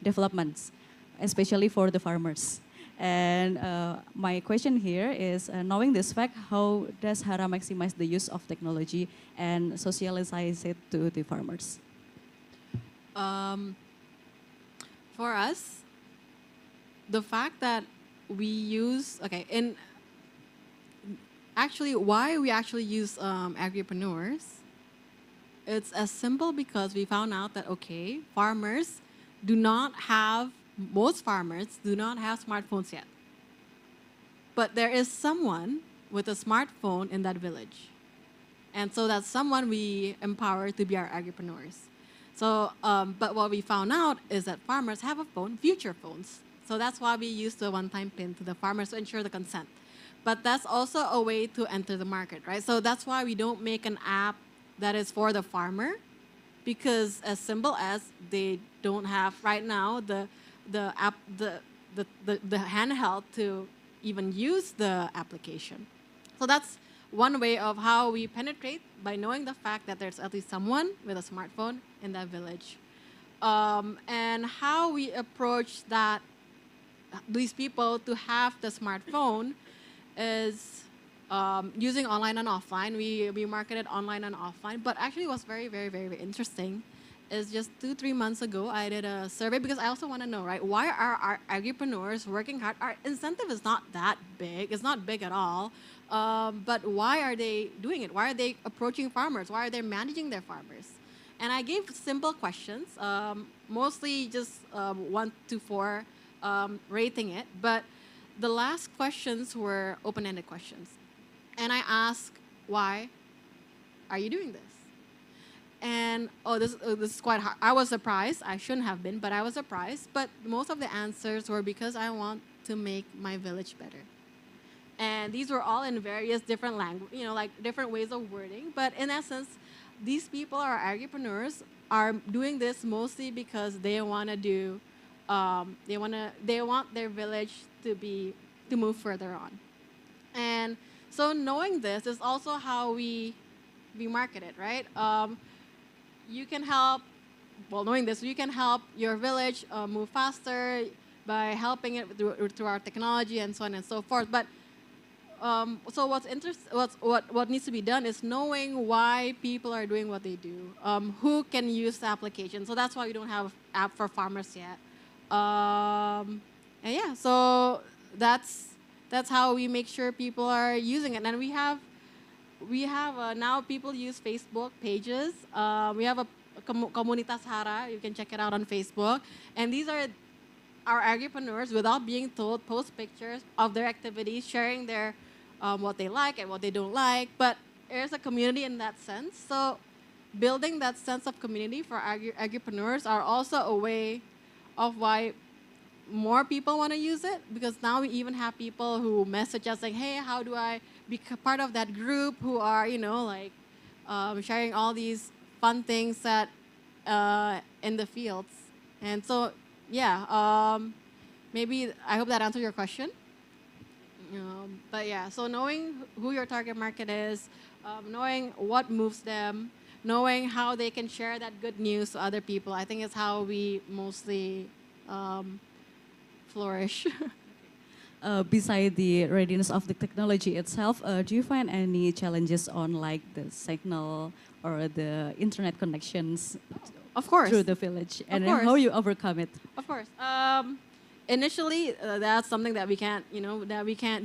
developments, especially for the farmers. And my question here is, knowing this fact, how does HARA maximize the use of technology and socialize it to the farmers? For us, the fact that we use, why we actually use agripreneurs, it's as simple because we found out that, most farmers do not have smartphones yet. But there is someone with a smartphone in that village. And so that's someone we empower to be our agripreneurs. So, but what we found out is that farmers have a phone, future phones. So that's why we use the one-time PIN to the farmers to ensure the consent. But that's also a way to enter the market, right? So that's why we don't make an app that is for the farmer, because as simple as they don't have right now the handheld to even use the application. So that's one way of how we penetrate, by knowing the fact that there's at least someone with a smartphone in that village. And how we approach these people to have the smartphone is using online and offline. We marketed online and offline, but actually what's very, very, very, very interesting is just 2-3 months ago, I did a survey because I also want to know, right, why are our agripreneurs working hard? Our incentive is not that big. It's not big at all. But why are they doing it? Why are they approaching farmers? Why are they managing their farmers? And I gave simple questions, mostly just 1 to 4 rating it. But the last questions were open-ended questions. And I asked, why are you doing this? And this is quite hard. I was surprised. I shouldn't have been, but I was surprised. But most of the answers were because I want to make my village better. And these were all in various different language, like different ways of wording. But in essence, these people, our agripreneurs, are doing this mostly because they want to do, they want their village to move further on. And so knowing this is also how we market it, right? You can help, knowing this, you can help your village move faster by helping it through our technology and so on and so forth. But so what needs to be done is knowing why people are doing what they do, who can use the application. So that's why we don't have an app for farmers yet. And yeah, so that's how we make sure people are using it. And we have we have now people use Facebook pages. We have a Komunitas HARA. You can check it out on Facebook. And these are our agripreneurs, without being told, post pictures of their activities, sharing their what they like and what they don't like. But there's a community in that sense. So building that sense of community for agripreneurs are also a way of why more people want to use it, because now we even have people who message us saying, hey, how do I be part of that group, who are, sharing all these fun things that in the fields. And so, maybe I hope that answered your question. But yeah, so knowing who your target market is, knowing what moves them, knowing how they can share that good news to other people, I think is how we mostly flourish. Beside the readiness of the technology itself, do you find any challenges on like the signal or the internet connections Of course. through the village, and course. how you overcome it? Of course. Initially, that's something that we can't,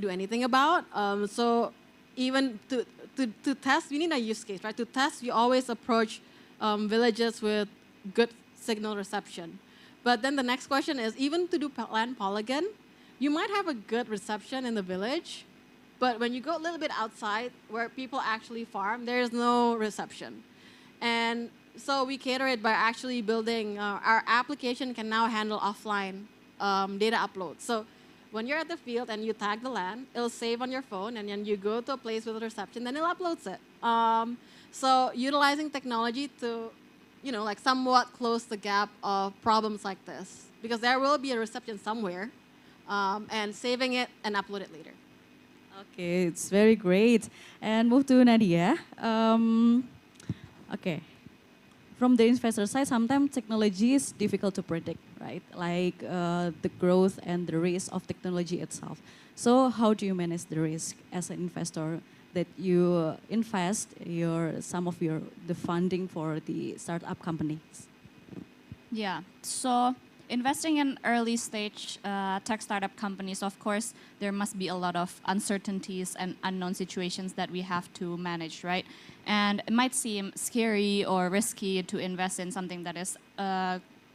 do anything about. So even to test, we need a use case, right? To test, we always approach villages with good signal reception. But then the next question is, even to do land polygon, you might have a good reception in the village, but when you go a little bit outside where people actually farm, there is no reception. And so we cater it by actually building, our application can now handle offline data upload. So when you're at the field and you tag the land, it'll save on your phone, and then you go to a place with a reception, then it uploads it. So utilizing technology to, somewhat close the gap of problems like this, because there will be a reception somewhere, and saving it and upload it later. Okay, it's very great. And move to Nadia. Okay. From the investor side, sometimes technology is difficult to predict, right? Like the growth and the risk of technology itself. So how do you manage the risk as an investor that you invest some of the funding for the startup companies? Yeah, so investing in early stage tech startup companies, of course, there must be a lot of uncertainties and unknown situations that we have to manage, right? And it might seem scary or risky to invest in something that is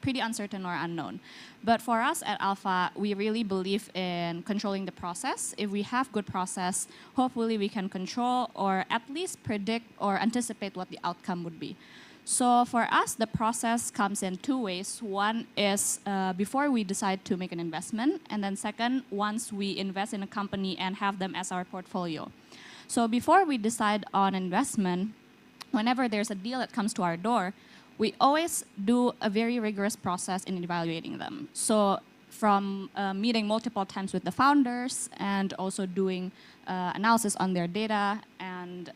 pretty uncertain or unknown. But for us at Alpha, we really believe in controlling the process. If we have good process, hopefully we can control or at least predict or anticipate what the outcome would be. So for us, the process comes in two ways. One is before we decide to make an investment, and then second, once we invest in a company and have them as our portfolio. So before we decide on investment, whenever there's a deal that comes to our door, we always do a very rigorous process in evaluating them. So from meeting multiple times with the founders and also doing analysis on their data and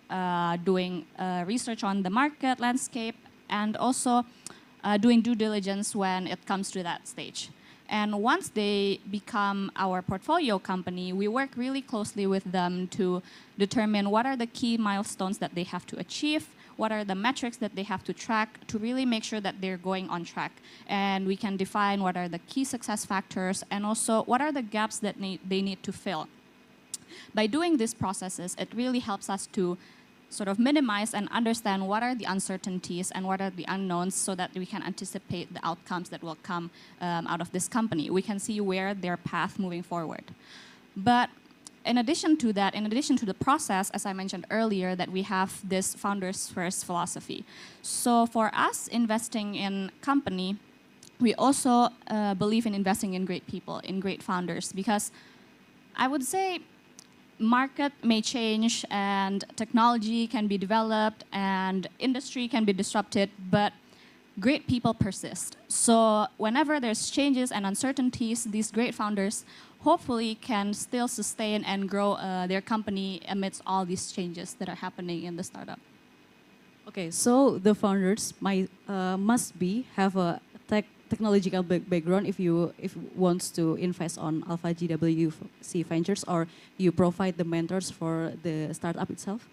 doing research on the market landscape, and also doing due diligence when it comes to that stage. And once they become our portfolio company, we work really closely with them to determine what are the key milestones that they have to achieve, what are the metrics that they have to track to really make sure that they're going on track. And we can define what are the key success factors and also what are the gaps that they need to fill. By doing these processes, it really helps us to sort of minimize and understand what are the uncertainties and what are the unknowns so that we can anticipate the outcomes that will come out of this company. We can see where their path moving forward. But in addition to that, in addition to the process, as I mentioned earlier, that we have this founders first philosophy. So for us investing in company, we also believe in investing in great people, in great founders, because I would say market may change and technology can be developed and industry can be disrupted, but great people persist. So whenever there's changes and uncertainties, these great founders hopefully can still sustain and grow their company amidst all these changes that are happening in the startup. Okay, so the founders must have a technological background if you wants to invest on Alpha JWC Ventures, or you provide the mentors for the startup itself?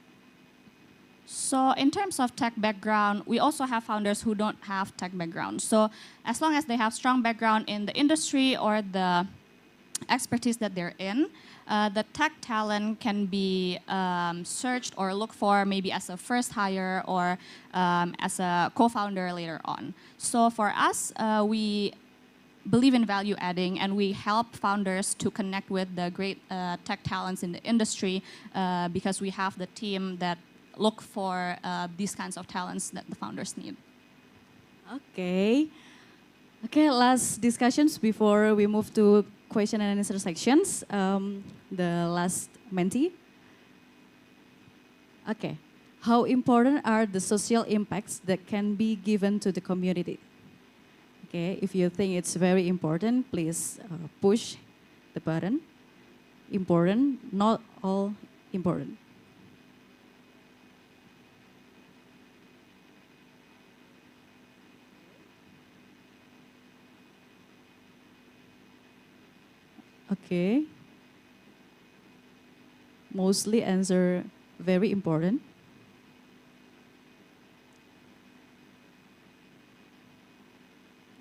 So in terms of tech background, we also have founders who don't have tech background. So as long as they have strong background in the industry or the expertise that they're in. The tech talent can be searched or looked for maybe as a first hire or as a co-founder later on. So for us, we believe in value adding, and we help founders to connect with the great tech talents in the industry because we have the team that look for these kinds of talents that the founders need. Okay. Okay, last discussions before we move to question and answer sections. The last mentee. Okay. How important are the social impacts that can be given to the community? Okay, if you think it's very important, please push the button. Important, not all important. Okay. Mostly answer very important.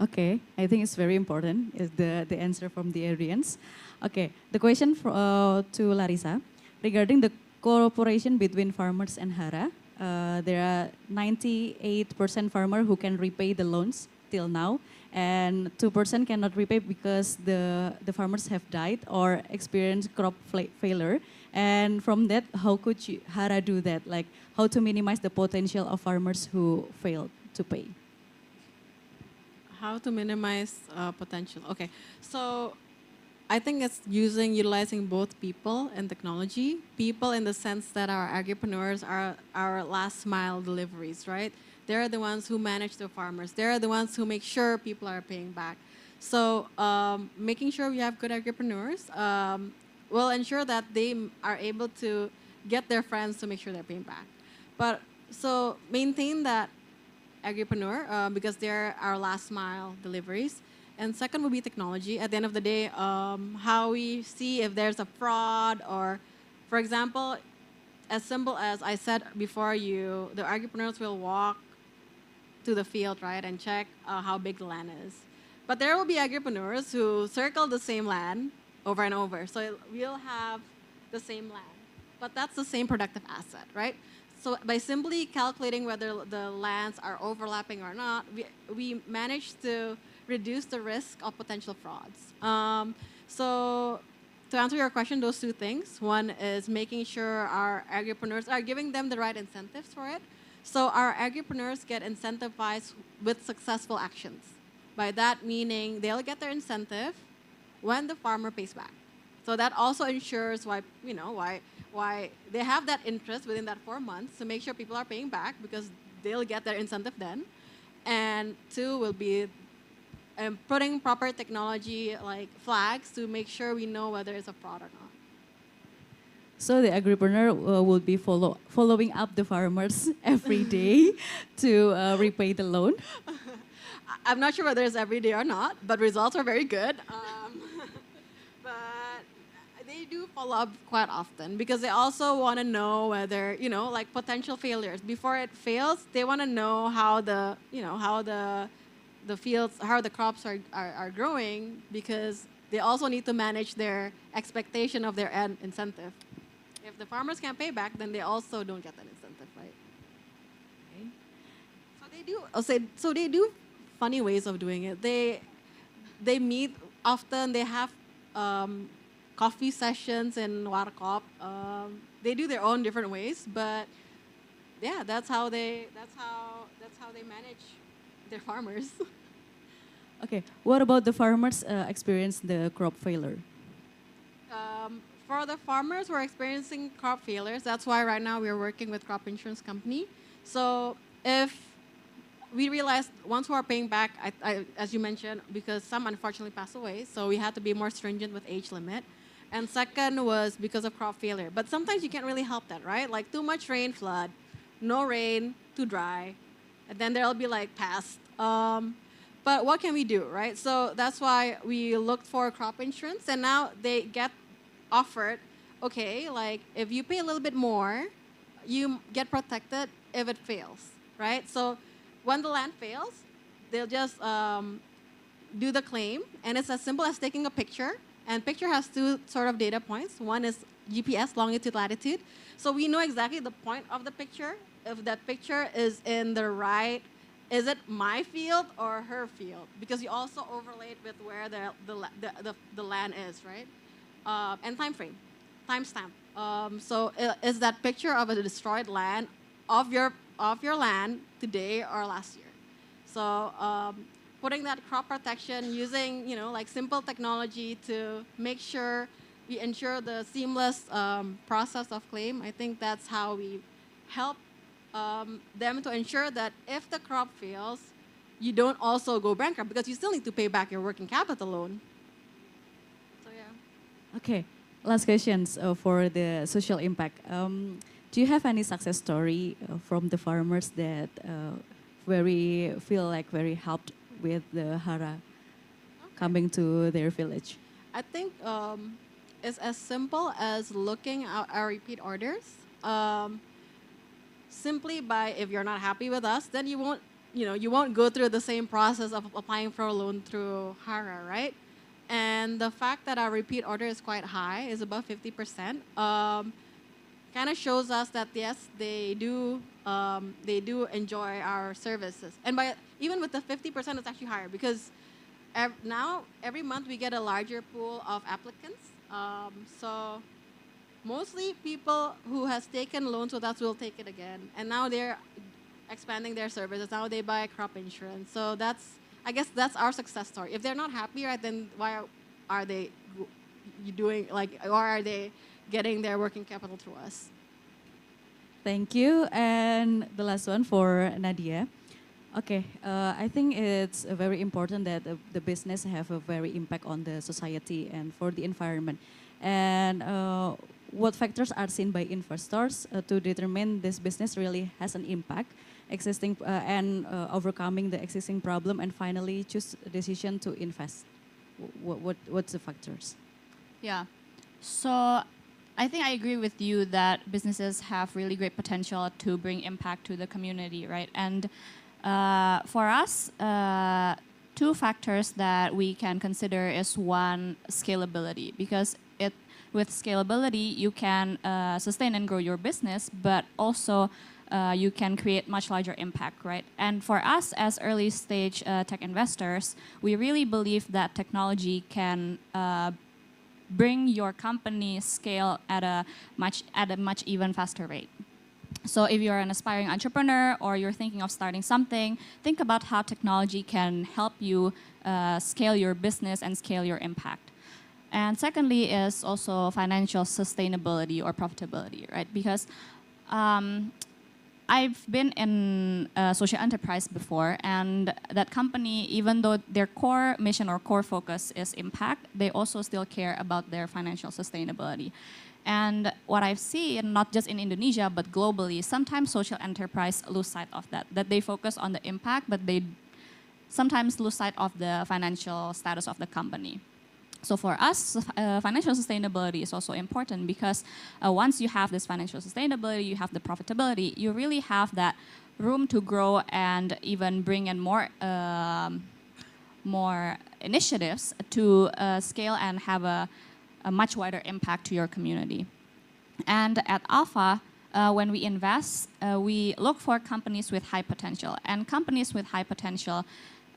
Okay, I think it's very important, is the answer from the audience. Okay, the question to Larissa, regarding the cooperation between farmers and HARA, there are 98% farmer who can repay the loans till now, and 2% cannot repay because the farmers have died or experienced crop failure. And from that, how could HARA do that? Like, how to minimize the potential of farmers who failed to pay? How to minimize potential. Okay, so I think it's utilizing both people and technology. People in the sense that our agripreneurs are our last mile deliveries, right? They're the ones who manage the farmers. They're the ones who make sure people are paying back. So making sure we have good agripreneurs will ensure that they are able to get their friends to make sure they're paying back. But so maintain that agripreneur because they're our last mile deliveries. And second would be technology. At the end of the day, how we see if there's a fraud or, for example, as simple as I said before, the agripreneurs will walk to the field, right, and check how big the land is. But there will be agripreneurs who circle the same land over and over. So we'll have the same land, but that's the same productive asset, right? So by simply calculating whether the lands are overlapping or not, we managed to reduce the risk of potential frauds. So to answer your question, those two things. One is making sure our agripreneurs are giving them the right incentives for it. So our agripreneurs get incentivized with successful actions. By that meaning they'll get their incentive when the farmer pays back. So that also ensures why they have that interest within that 4 months to make sure people are paying back because they'll get their incentive then. And two will be putting proper technology like flags to make sure we know whether it's a fraud or not. So the agripreneur will be following up the farmers every day to repay the loan? I'm not sure whether it's every day or not, but results are very good. But they do follow up quite often because they also want to know whether, like potential failures. Before it fails, they want to know how the fields, how the crops are growing because they also need to manage their expectation of their end incentive. If the farmers can't pay back, then they also don't get that incentive, right? Okay. So they do funny ways of doing it. They meet often. They have coffee sessions in Warkop. They do their own different ways, but yeah, that's how they manage their farmers. Okay. What about the farmers experience the crop failure? For the farmers who are experiencing crop failures, that's why right now we're working with crop insurance company. So if we realized once we are paying back, as you mentioned, because some unfortunately passed away, so we had to be more stringent with age limit. And second was because of crop failure. But sometimes you can't really help that, right? Like too much rain, flood. No rain, too dry. And then there'll be like pest. But what can we do, right? So that's why we looked for crop insurance, and now they get offered, okay, like if you pay a little bit more, you get protected if it fails, right? So when the land fails, they'll just do the claim, and it's as simple as taking a picture And picture has two sort of data points. One is GPS, longitude, latitude. So we know exactly the point of the picture. If that picture is in the right, is it my field or her field? Because you also overlay it with where the land is, right? And time frame, timestamp. So is that picture of a destroyed land of your land today or last year? So putting that crop protection using like simple technology to make sure we ensure the seamless process of claim. I think that's how we help them to ensure that if the crop fails, you don't also go bankrupt because you still need to pay back your working capital loan. So yeah. Okay, last questions for the social impact. Do you have any success story from the farmers that very helped with the HARA coming to their village? I think it's as simple as looking at our repeat orders. Simply by, if you're not happy with us, then you won't go through the same process of applying for a loan through HARA, right? And the fact that our repeat order is quite high, is above 50%, kind of shows us that yes, they do enjoy our services. And even with the 50%, it's actually higher because now every month we get a larger pool of applicants. So mostly people who has taken loans with us will take it again. And now they're expanding their services. Now they buy crop insurance. So I guess that's our success story. If they're not happy, right, then why are they getting their working capital through us? Thank you. And the last one for Nadia. Okay, I think it's very important that the business have a very impact on the society and for the environment. And what factors are seen by investors to determine this business really has an impact, and overcoming the existing problem, and finally choose a decision to invest? What's the factors? Yeah, so I think I agree with you that businesses have really great potential to bring impact to the community, right? And for us, two factors that we can consider is one, scalability, because with scalability, you can sustain and grow your business, but also you can create much larger impact, right? And for us as early stage tech investors, we really believe that technology can bring your company scale at a much even faster rate. So if you're an aspiring entrepreneur or you're thinking of starting something, think about how technology can help you scale your business and scale your impact. And secondly is also financial sustainability or profitability, right? Because I've been in a social enterprise before, and that company, even though their core mission or core focus is impact, they also still care about their financial sustainability. And what I've seen, not just in Indonesia, but globally, sometimes social enterprise lose sight of that they focus on the impact, but they sometimes lose sight of the financial status of the company. So for us, financial sustainability is also important because once you have this financial sustainability, you have the profitability, you really have that room to grow and even bring in more initiatives to scale and have a much wider impact to your community. And at Alpha, when we invest, we look for companies with high potential. And companies with high potential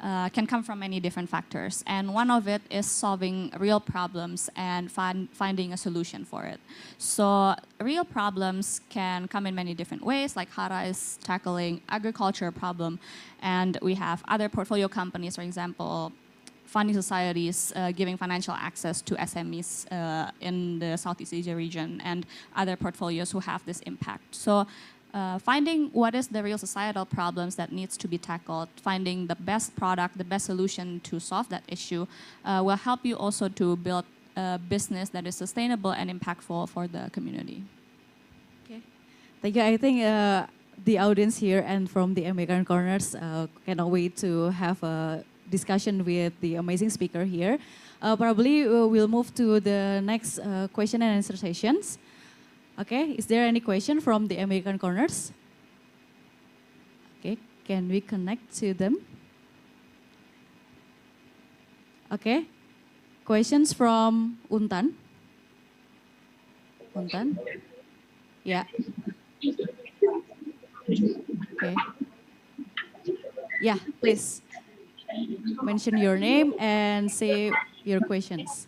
can come from many different factors. And one of it is solving real problems and finding a solution for it. So real problems can come in many different ways, like HARA is tackling agriculture problem. And we have other portfolio companies, for example, funding societies giving financial access to SMEs in the Southeast Asia region, and other portfolios who have this impact. So finding what is the real societal problems that needs to be tackled, finding the best product, the best solution to solve that issue will help you also to build a business that is sustainable and impactful for the community. Okay, thank you. I think the audience here and from the American Corners cannot wait to have a discussion with the amazing speaker here. Probably we'll move to the next question and answer sessions. Okay, is there any question from the American Corners? Okay, can we connect to them? Okay, questions from Untan. Untan? Yeah. Okay. Yeah, please mention your name and say your questions.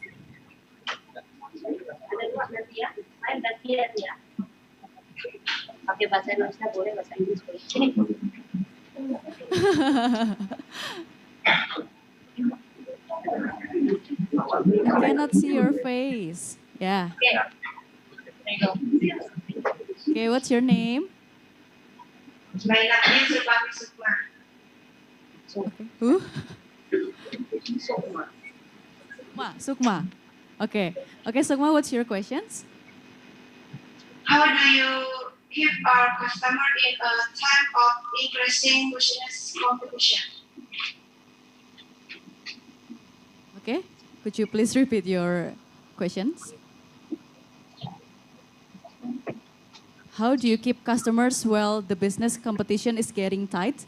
Pakai bahasa Indonesia boleh, bahasa Inggris boleh. Sini. I cannot see your face. Yeah. Okay, what's your name? My name is Sukma. Okay. Who? Sukma. Sukma. Okay. Okay, Sukma, what's your questions? How do you keep our customer in a time of increasing business competition? Okay. Could you please repeat your questions? How do you keep customers while the business competition is getting tight?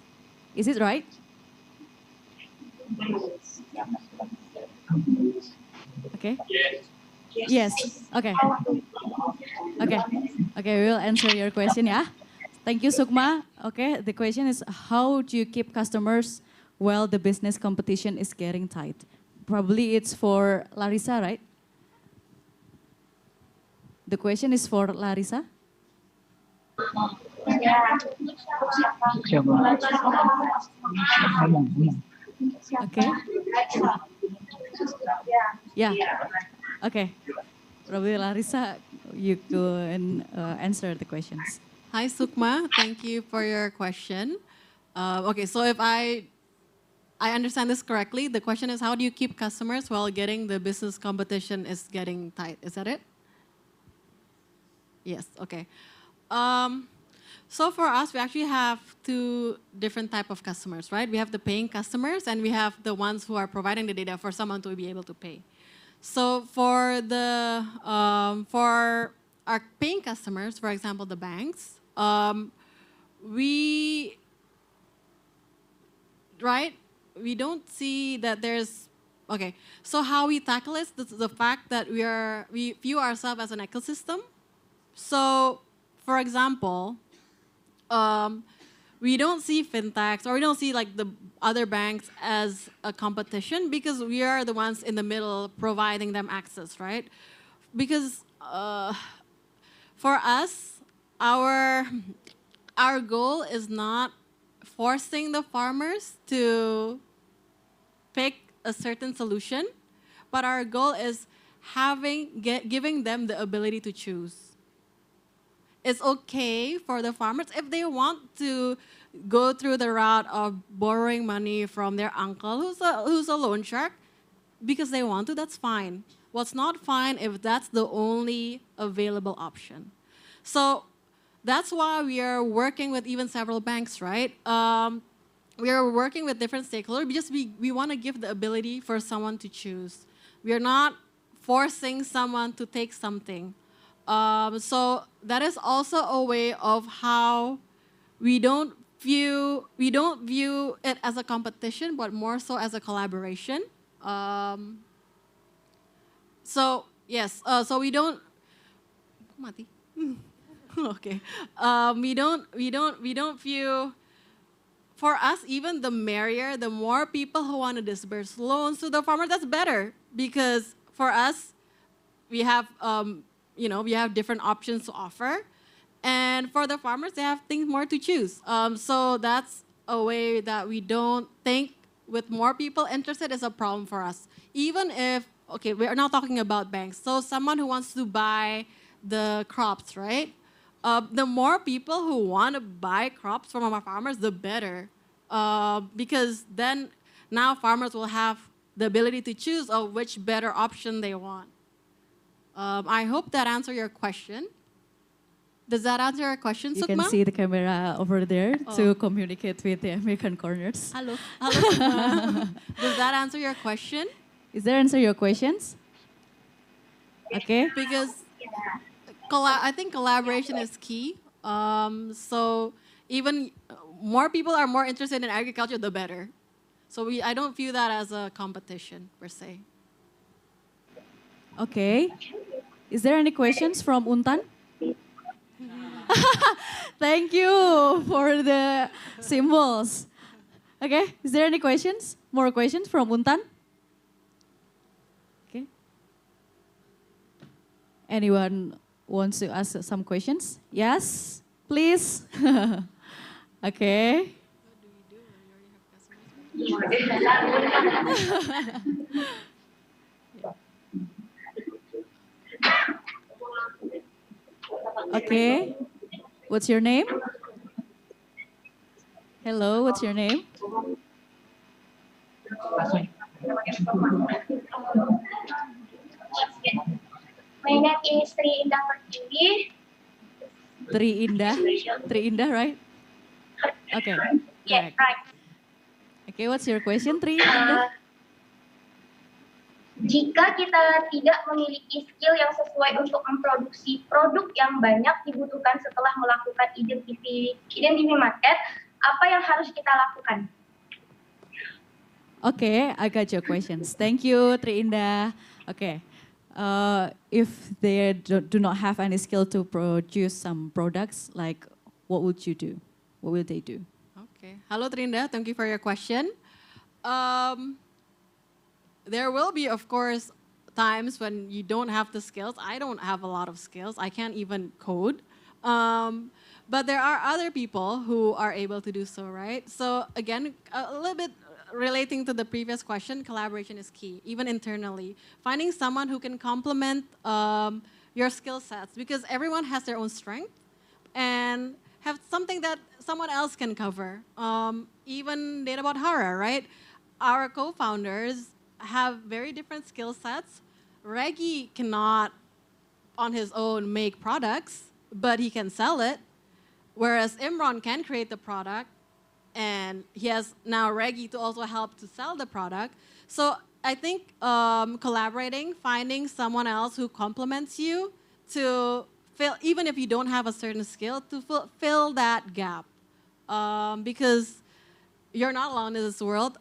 Is it right? Okay. Yes. Okay. Okay. Okay, we will answer your question, yeah? Thank you, Sukma. Okay, the question is, how do you keep customers while the business competition is getting tight? Probably it's for Larissa, right? The question is for Larissa. Okay. Yeah. Okay. Probably Larissa, you can answer the questions. Hi, Sukma. Thank you for your question. Okay, so if I understand this correctly, the question is, how do you keep customers while getting the business competition is getting tight? Is that it? Yes, okay. So for us, we actually have two different type of customers, right? We have the paying customers and we have the ones who are providing the data for someone to be able to pay. So for the for our paying customers, for example, the banks, we don't see that there's okay. So how we tackle it is the fact that we view ourselves as an ecosystem. So, for example, we don't see fintechs or we don't see like the other banks as a competition because we are the ones in the middle providing them access, right? Because for us, our goal is not forcing the farmers to pick a certain solution, but our goal is giving them the ability to choose. It's okay for the farmers if they want to go through the route of borrowing money from their uncle who's a loan shark because they want to, that's fine. What's not fine if that's the only available option. So that's why we are working with even several banks, right? We are working with different stakeholders because we want to give the ability for someone to choose. We are not forcing someone to take something. So that is also a way of how we don't view it as a competition, but more so as a collaboration. So yes, so we don't. Mati. Okay. We don't view. For us, even the merrier, the more people who want to disburse loans to the farmer, that's better because for us, we have. We have different options to offer. And for the farmers, they have things more to choose. So that's a way that we don't think with more people interested is a problem for us. Even if, okay, we're not talking about banks. So someone who wants to buy the crops, right? The more people who want to buy crops from our farmers, the better. Because then now farmers will have the ability to choose of which better option they want. I hope that answered your question. Does that answer your question, You Sukma? can see the camera over there to communicate with the American corners. Hello, Sukma. Does that answer your question? Is there answer your questions? Okay. Because I think collaboration is key. So even more people are more interested in agriculture, the better. So I don't view that as a competition per se. Okay. Is there any questions from Untan? Thank you for the symbols. Okay, is there any questions? More questions from Untan? Okay. Anyone wants to ask some questions? Yes, please. Okay. Okay. What's your name? Hello, what's your name? My name is Tri Indah Pertiwi. Tri Indah, right? Okay. Yes, Correct. right. Okay, what's your question, Tri Indah? Jika kita tidak memiliki skill yang sesuai untuk memproduksi produk yang banyak dibutuhkan setelah melakukan identity market, apa yang harus kita lakukan? Okay, I got your questions. Thank you, Tri Indah. Okay. If they do not have any skill to produce some products, like what would you do? What will they do? Okay. Hello, Trinda. Thank you for your question. There will be, of course, times when you don't have the skills. I don't have a lot of skills. I can't even code. But there are other people who are able to do so, right? So again, a little bit relating to the previous question, collaboration is key, even internally. Finding someone who can complement your skill sets, because everyone has their own strength, and have something that someone else can cover. Even data about HARA, right? Our co-founders have very different skill sets. Reggie cannot, on his own, make products, but he can sell it. Whereas Imran can create the product, and he has now Reggie to also help to sell the product. So I think collaborating, finding someone else who complements you to fill, even if you don't have a certain skill, to fill that gap. Because you're not alone in this world.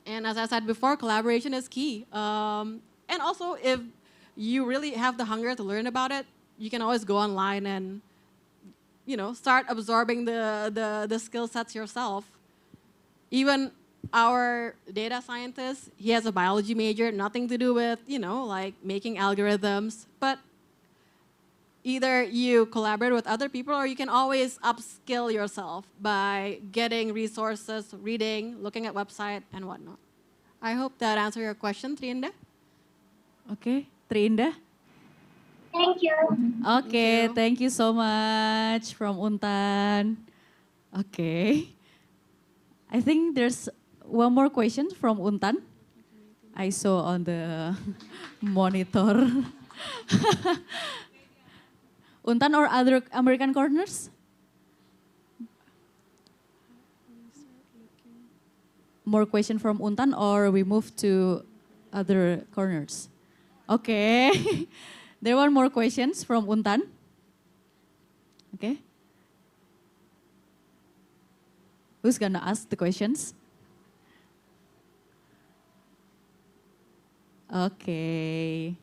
And as I said before, collaboration is key. And also, if you really have the hunger to learn about it, you can always go online and start absorbing the skill sets yourself. Even our data scientist, he has a biology major, nothing to do with, like making algorithms. But either you collaborate with other people, or you can always upskill yourself by getting resources, reading, looking at website, and whatnot. I hope that answered your question, Trinda. Okay, Tri Indah. Thank you. Okay, thank you so much from Untan. Okay. I think there's one more question from Untan. I saw on the monitor. Untan or other American corners? More question from Untan, or we move to other corners? Okay. There are more questions from Untan. Okay. Who's gonna ask the questions? Okay.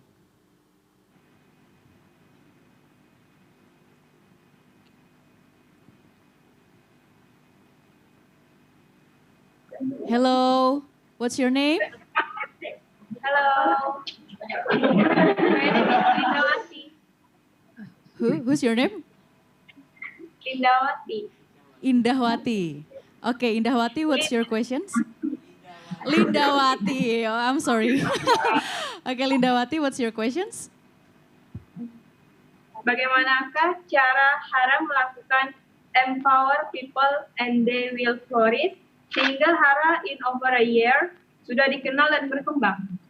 Hello, what's your name? Hello. My name is Lindawati. Who's your name? Lindawati. Indahwati. Okay, Indahwati, what's your questions? Lindawati, oh, I'm sorry. Okay, Lindawati, what's your questions? Bagaimanakah cara HARA melakukan empower people and they will flourish sehingga HARA in over a year sudah dikenal dan berkembang?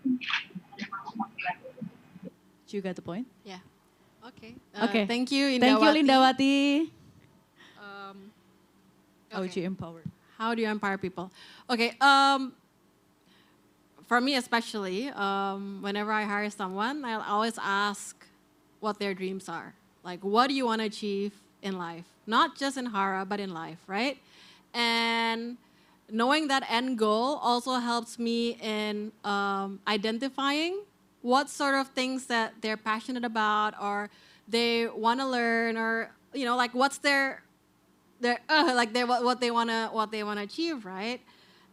You got the point? Yeah. Okay. Okay. Thank you, Indawati. Thank you, Lindawati. How would Okay. you empower? How do you empower people? Okay. For me especially, whenever I hire someone, I'll always ask what their dreams are. Like, what do you want to achieve in life? Not just in HARA, but in life, right? And knowing that end goal also helps me in identifying what sort of things that they're passionate about or they want to learn, or like what's what they want to achieve, right?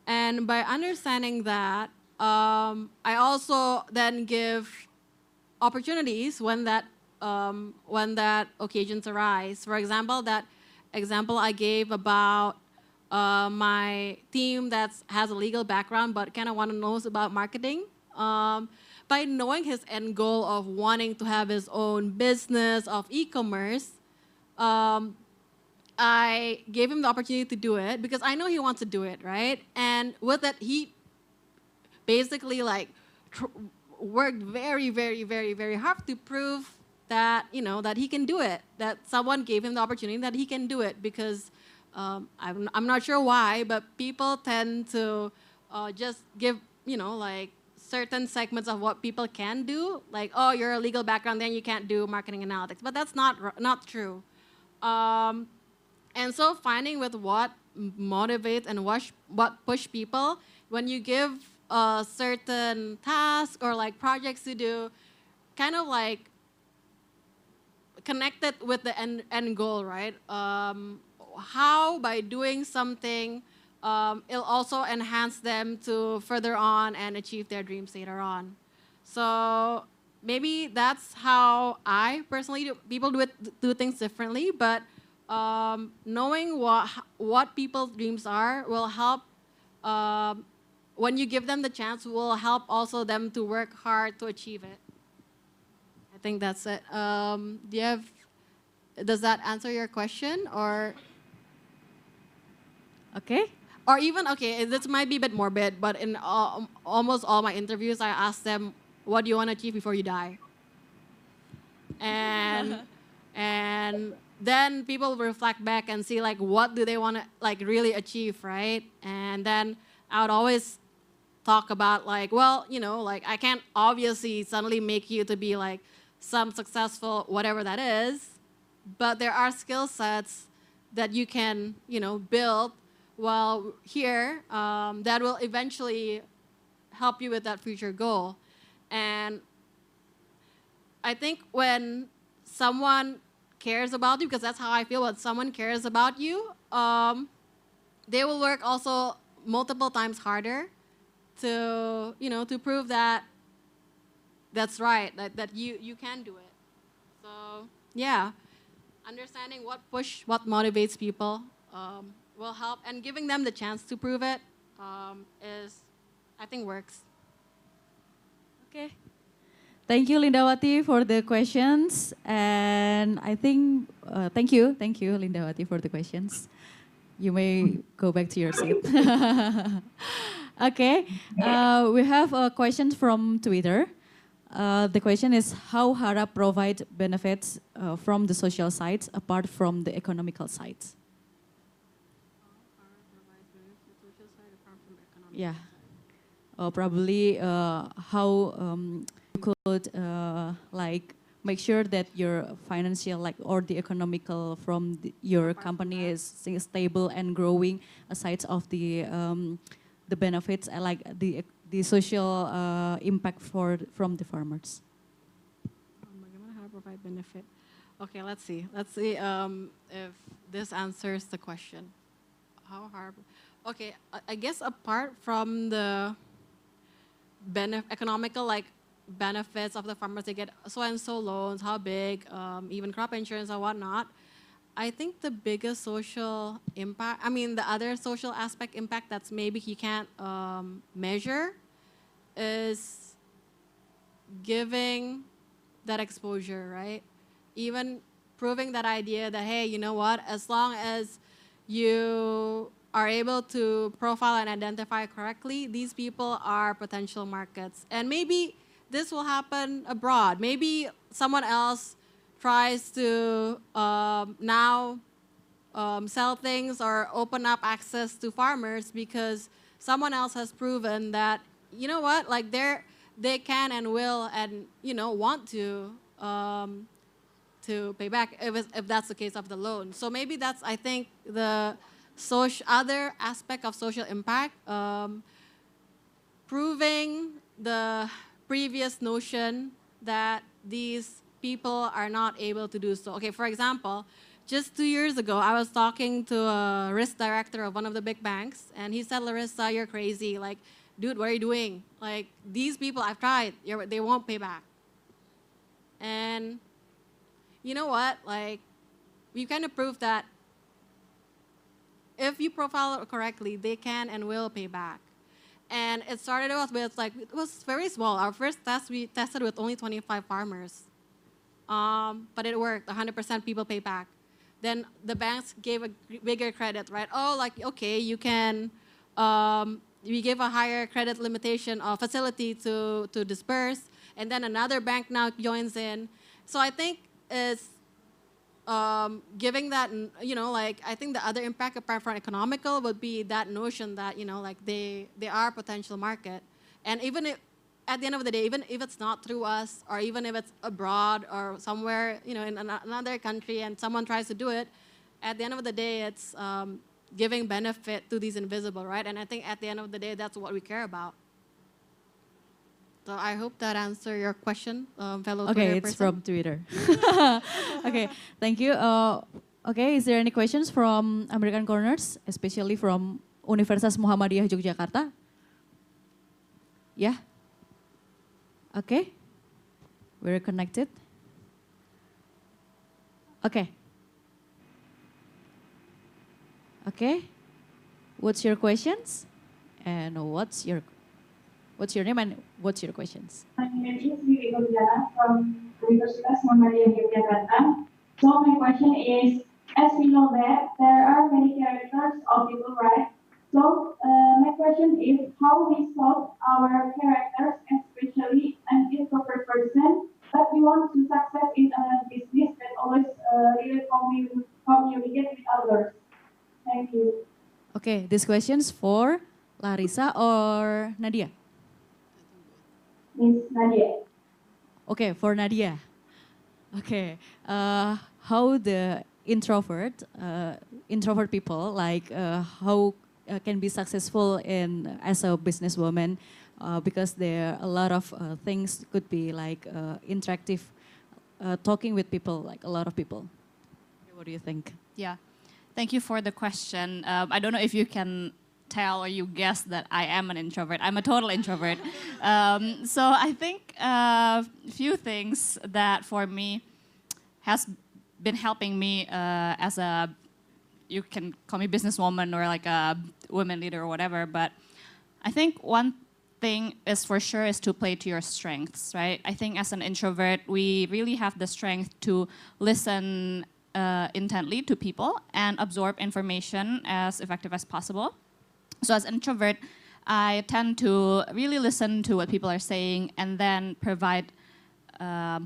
And by understanding that, I also then give opportunities when that occasions arise. For example, that example I gave about my team that has a legal background but kind of want to know about marketing. By knowing his end goal of wanting to have his own business of e-commerce, I gave him the opportunity to do it because I know he wants to do it, right? And with that, he basically worked very, very, very, very hard to prove that that he can do it. That someone gave him the opportunity that he can do it because I'm not sure why, but people tend to just give certain segments of what people can do, like, oh, you're a legal background, then you can't do marketing analytics, but that's not true. And so finding with what motivates and what push people, when you give a certain task or projects to do, kind of connect it with the end goal, right? How by doing something, it'll also enhance them to further on and achieve their dreams later on. So maybe that's how I personally do. People do things differently, but knowing what people's dreams are will help. When you give them the chance, will help also them to work hard to achieve it. I think that's it. Does that answer your question, or? Okay. Or even, okay, this might be a bit morbid, but in almost all my interviews, I ask them, what do you want to achieve before you die? And then people reflect back and see what do they want to really achieve, right? And then I would always talk about well, I can't obviously suddenly make you to be some successful whatever that is, but there are skill sets that you can build while here that will eventually help you with that future goal. And I think when someone cares about you, because that's how I feel, when someone cares about you, they will work also multiple times harder to to prove that that's right, that you can do it. So yeah, understanding what motivates people will help, and giving them the chance to prove it I think works. Okay. Thank you, Lindawati, for the questions. And I think, thank you, Lindawati, for the questions. You may go back to your seat. Okay, we have a question from Twitter. The question is, how HARA provide benefits from the social sides apart from the economical sides? Yeah, probably how you could make sure that your financial or the economical from your company is stable and growing, aside of the benefits the social impact from the farmers. Bagaimana HARA provide benefit? Okay, let's see if this answers the question. How HARA? Okay, I guess apart from the economical benefits of the farmers, they get so and so loans, how big, even crop insurance or whatnot. I think the biggest social impact, the other social aspect impact that's maybe you can't measure, is giving that exposure, right? Even proving that idea that, hey, you know what, as long as you are able to profile and identify correctly, these people are potential markets. And maybe this will happen abroad. Maybe someone else tries to now sell things or open up access to farmers because someone else has proven that, you know what, they can and will and want to pay back if that's the case of the loan. So maybe that's, I think, the other aspect of social impact, proving previous notion that these people are not able to do so. Okay, for example, just 2 years ago, I was talking to a risk director of one of the big banks, and he said, Larissa, you're crazy. Like, dude, what are you doing? Like, these people, I've tried, they won't pay back. And you know what? Like, we kind of proved that if you profile it correctly, they can and will pay back. And it started off with, like, it was very small. Our first test, we tested with only 25 farmers. But it worked, 100% people pay back. Then the banks gave a bigger credit, right? Oh, like, okay, you can, we give a higher credit limitation facility to disperse. And then another bank now joins in. So I think it's giving that, you know, like, I think the other impact apart from economical would be that notion that, you know, like they are a potential market. And even if, at the end of the day, even if it's not through us, or even if it's abroad or somewhere, you know, in another country and someone tries to do it, at the end of the day, it's giving benefit to these invisible, right? And I think at the end of the day, that's what we care about. So I hope that answered your question, fellow Okay, Twitter it's person. from Twitter. Okay, thank you. Okay, is there any questions from American Corners, especially from Universitas Muhammadiyah Yogyakarta? Yeah? Okay, we're connected. Okay. Okay, what's your questions? And what's your name and what's your questions? My name is Berjalan from Universitas Muhammadiyah Yogyakarta. So my question is, as we know that there are many characters of people, right? So my question is how we solve our characters, especially an introvert person, but we want to success in a business that always really communicate with others. Thank you. Okay, this question's for Larissa or Nadia? Miss Nadia. Okay, for Nadia. Okay, how the introvert people, like how can be successful in as a businesswoman, because there are a lot of things could be like interactive, talking with people, like a lot of people. What do you think? Yeah, thank you for the question. I don't know if you can tell or you guess that I am an introvert. I'm a total introvert. So I think a few things that for me has been helping me as a, you can call me businesswoman or like a women leader or whatever, but I think one thing is for sure is to play to your strengths, right? I think as an introvert, we really have the strength to listen intently to people and absorb information as effective as possible. So as an introvert, I tend to really listen to what people are saying and then provide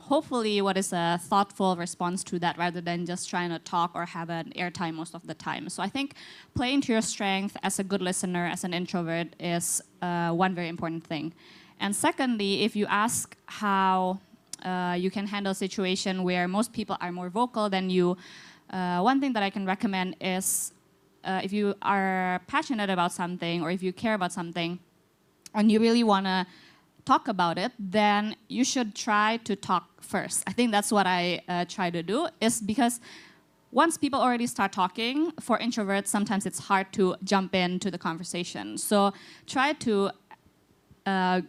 hopefully what is a thoughtful response to that rather than just trying to talk or have an airtime most of the time. So I think playing to your strength as a good listener, as an introvert, is one very important thing. And secondly, if you ask how you can handle a situation where most people are more vocal than you, one thing that I can recommend is if you are passionate about something or if you care about something and you really want to talk about it, then you should try to talk first. I think that's what I try to do, is because once people already start talking, for introverts, sometimes it's hard to jump into the conversation. So try to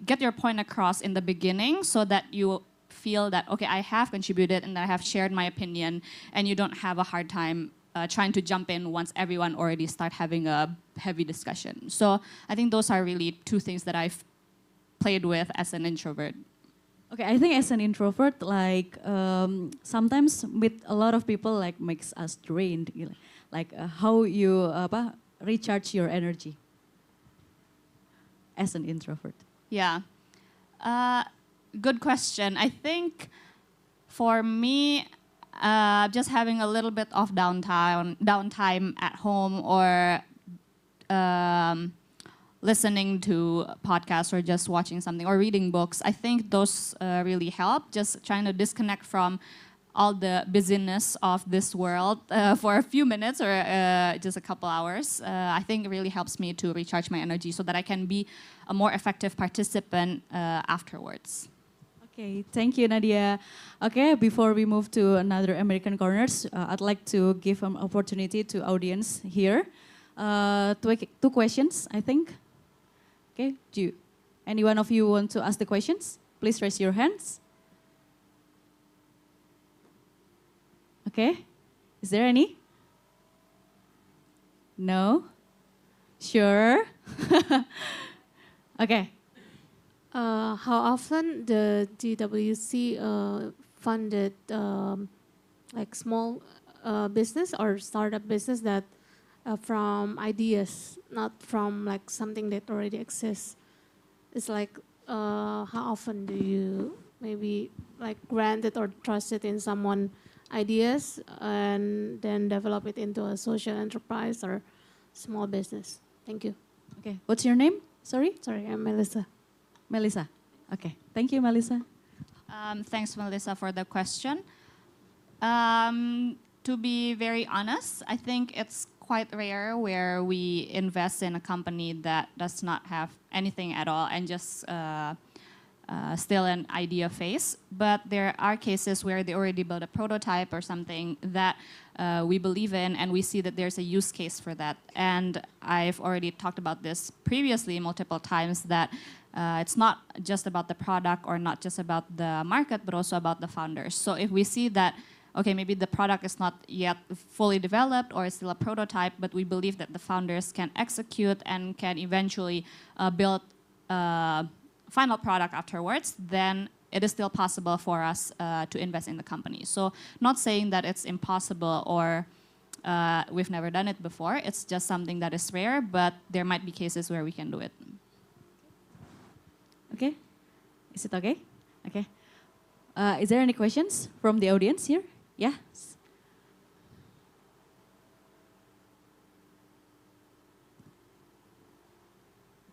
get your point across in the beginning so that you feel that, okay, I have contributed and I have shared my opinion, and you don't have a hard time trying to jump in once everyone already start having a heavy discussion. So I think those are really two things that I've played with as an introvert. Okay, I think as an introvert, like sometimes with a lot of people, like makes us drained. Like how you recharge your energy as an introvert. Yeah, good question. I think for me, just having a little bit of downtime at home, or listening to podcasts or just watching something or reading books, I think those really help. Just trying to disconnect from all the busyness of this world for a few minutes or just a couple hours, I think it really helps me to recharge my energy so that I can be a more effective participant afterwards. Okay, thank you, Nadia. Okay, before we move to another American Corners, I'd like to give an opportunity to audience here. Two questions, I think. Okay, any one of you want to ask the questions? Please raise your hands. Okay, is there any? No? Sure? Okay. How often the GWC funded like small business or startup business that from ideas, not from like something that already exists? It's like how often do you maybe like granted or trusted in someone ideas and then develop it into a social enterprise or small business? Thank you. Okay, what's your name? Sorry, I'm Melissa. Melissa. Okay, thank you, Melissa. Thanks, Melissa, for the question. To be very honest, I think it's quite rare where we invest in a company that does not have anything at all and just still an idea phase. But there are cases where they already built a prototype or something that we believe in, and we see that there's a use case for that. And I've already talked about this previously multiple times, that it's not just about the product or not just about the market, but also about the founders. So if we see that, okay, maybe the product is not yet fully developed or it's still a prototype, but we believe that the founders can execute and can eventually build a final product afterwards, then it is still possible for us to invest in the company. So not saying that it's impossible or we've never done it before. It's just something that is rare, but there might be cases where we can do it. Okay, is it okay? Okay. Is there any questions from the audience here? Yes.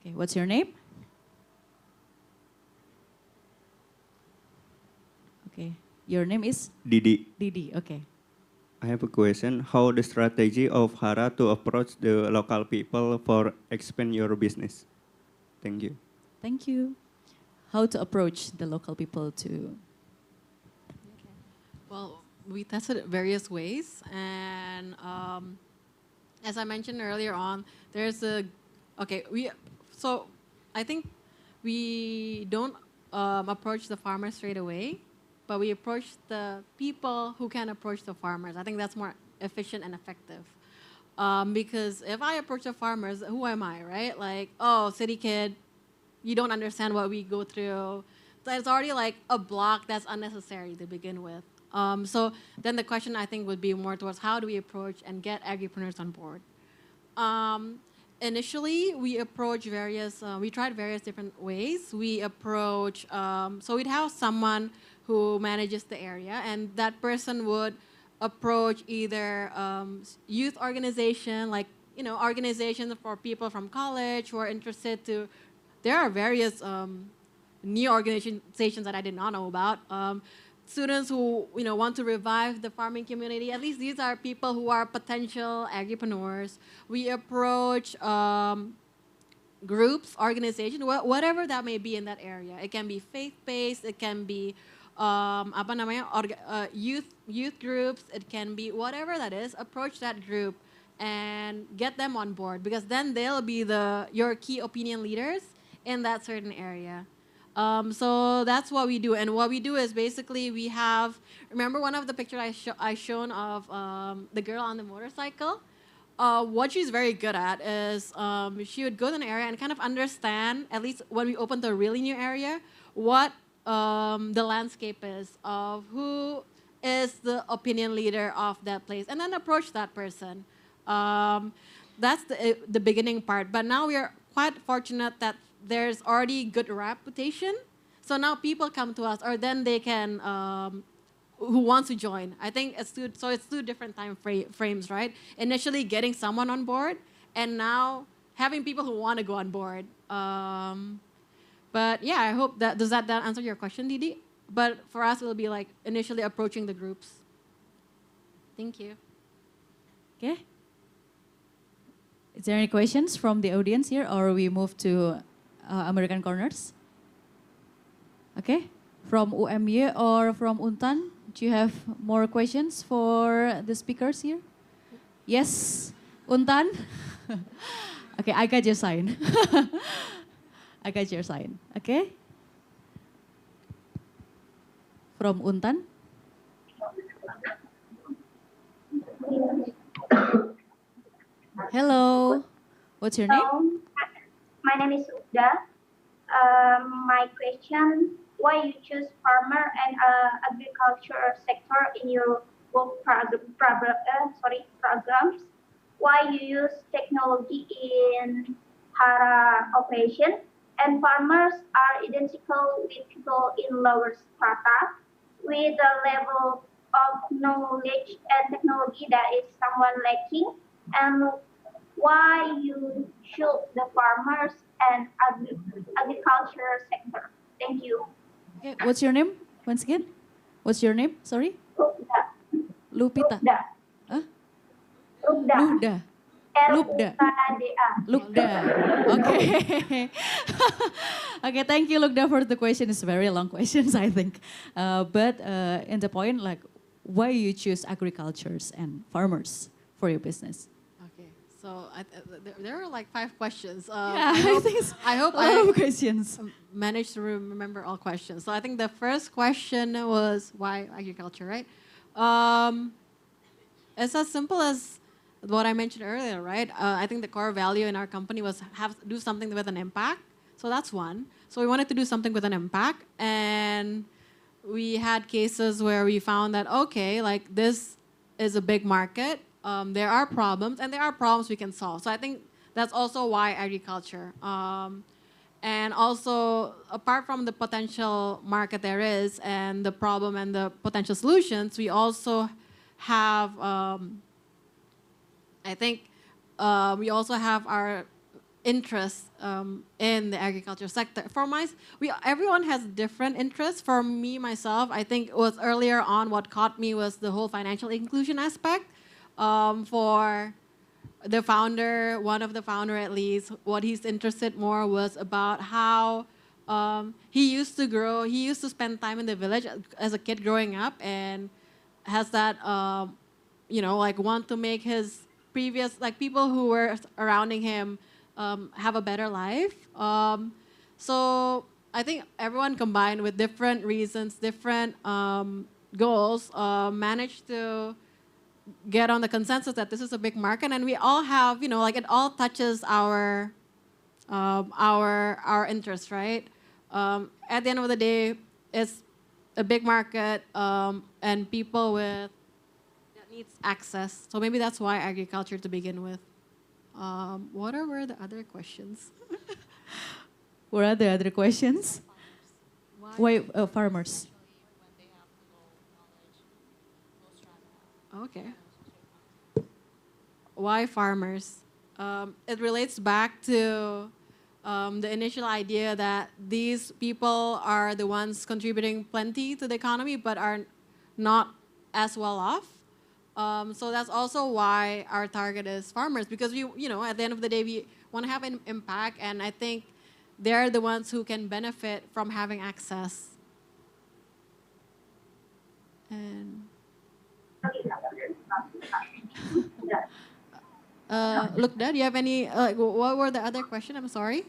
Okay, what's your name? Okay, your name is? Didi. Didi, okay. I have a question. How the strategy of HARA to approach the local people for expand your business? Thank you. Thank you. How to approach the local people to? Well, we tested various ways, and as I mentioned earlier on, there's a, so I think we don't approach the farmers straight away, but we approach the people who can approach the farmers. I think that's more efficient and effective. Because if I approach the farmers, who am I, right? Like, oh, city kid, you don't understand what we go through. So it's already like a block that's unnecessary to begin with. So then the question I think would be more towards how do we approach and get agripreneurs on board? Initially, we approach we tried various different ways. We approach, so we'd have someone who manages the area, and that person would approach either youth organization, like, organizations for people from college who are interested to. There are various new organizations that I did not know about. Students who want to revive the farming community. At least these are people who are potential agripreneurs. We approach groups, organizations, whatever that may be in that area. It can be faith-based. It can be youth groups. It can be whatever that is. Approach that group and get them on board, because then they'll be your key opinion leaders in that certain area. So that's what we do. And what we do is basically we have, remember one of the pictures I shown of the girl on the motorcycle? What she's very good at is she would go to an area and kind of understand, at least when we open the really new area, what the landscape is of who is the opinion leader of that place, and then approach that person. That's the beginning part. But now we are quite fortunate that there's already good reputation. So now people come to us, or then they can, who wants to join. I think it's two different time frames, right? Initially getting someone on board, and now having people who want to go on board. But yeah, I hope does that answer your question, Didi? but for us, it'll be like initially approaching the groups. Thank you. Okay. Is there any questions from the audience here, or we move to American Corners? Okay. From UMY or from Untan, do you have more questions for the speakers here? Yes, Untan? Okay, I got your sign. I got your sign, okay? From Untan? Hello, what's your name? Hello, my name is Uda. My question, why you choose farmer and agriculture sector in your work programs? Why you use technology in HARA operation? And farmers are identical with people in lower strata with a level of knowledge and technology that is somewhat lacking. And why you choose the farmers and agriculture sector? Thank you. Okay, what's your name? Once again, what's your name? Sorry? Lupita. Lupda. Huh? Lupda. Lupda. Lupda. Lupda. Okay. Okay, thank you, Lupda, for the question. It's very long questions, I think. But in the point, like, why you choose agricultures and farmers for your business? Okay, so there are like 5 questions. Yeah, I think it's I hope a lot of questions. managed to remember all questions. So I think the first question was why agriculture, right? It's as simple as what I mentioned earlier, right? I think the core value in our company was do something with an impact. So that's one. So we wanted to do something with an impact, and we had cases where we found that, okay, like this is a big market. There are problems, and there are problems we can solve. So I think that's also why agriculture. And also, apart from the potential market there is, and the problem and the potential solutions, we also have, I think, we also have our interests in the agriculture sector. Everyone has different interests. For me, myself, I think it was earlier on what caught me was the whole financial inclusion aspect. For the founder, one of the founder at least, what he's interested more was about how he used to spend time in the village as a kid growing up, and has that, like want to make his previous, like people who were surrounding him have a better life. So I think everyone combined with different reasons, different goals, managed to get on the consensus that this is a big market, and we all have, like it all touches our interests, right? At the end of the day, it's a big market, and people that needs access. So maybe that's why agriculture to begin with. What were the other questions? What are the other questions? Why farmers? Okay. Why farmers? It relates back to the initial idea that these people are the ones contributing plenty to the economy, but are not as well off. So that's also why our target is farmers, because we, at the end of the day, we want to have an impact, and I think they're the ones who can benefit from having access. And look, Dad, do you have any? What were the other questions? I'm sorry.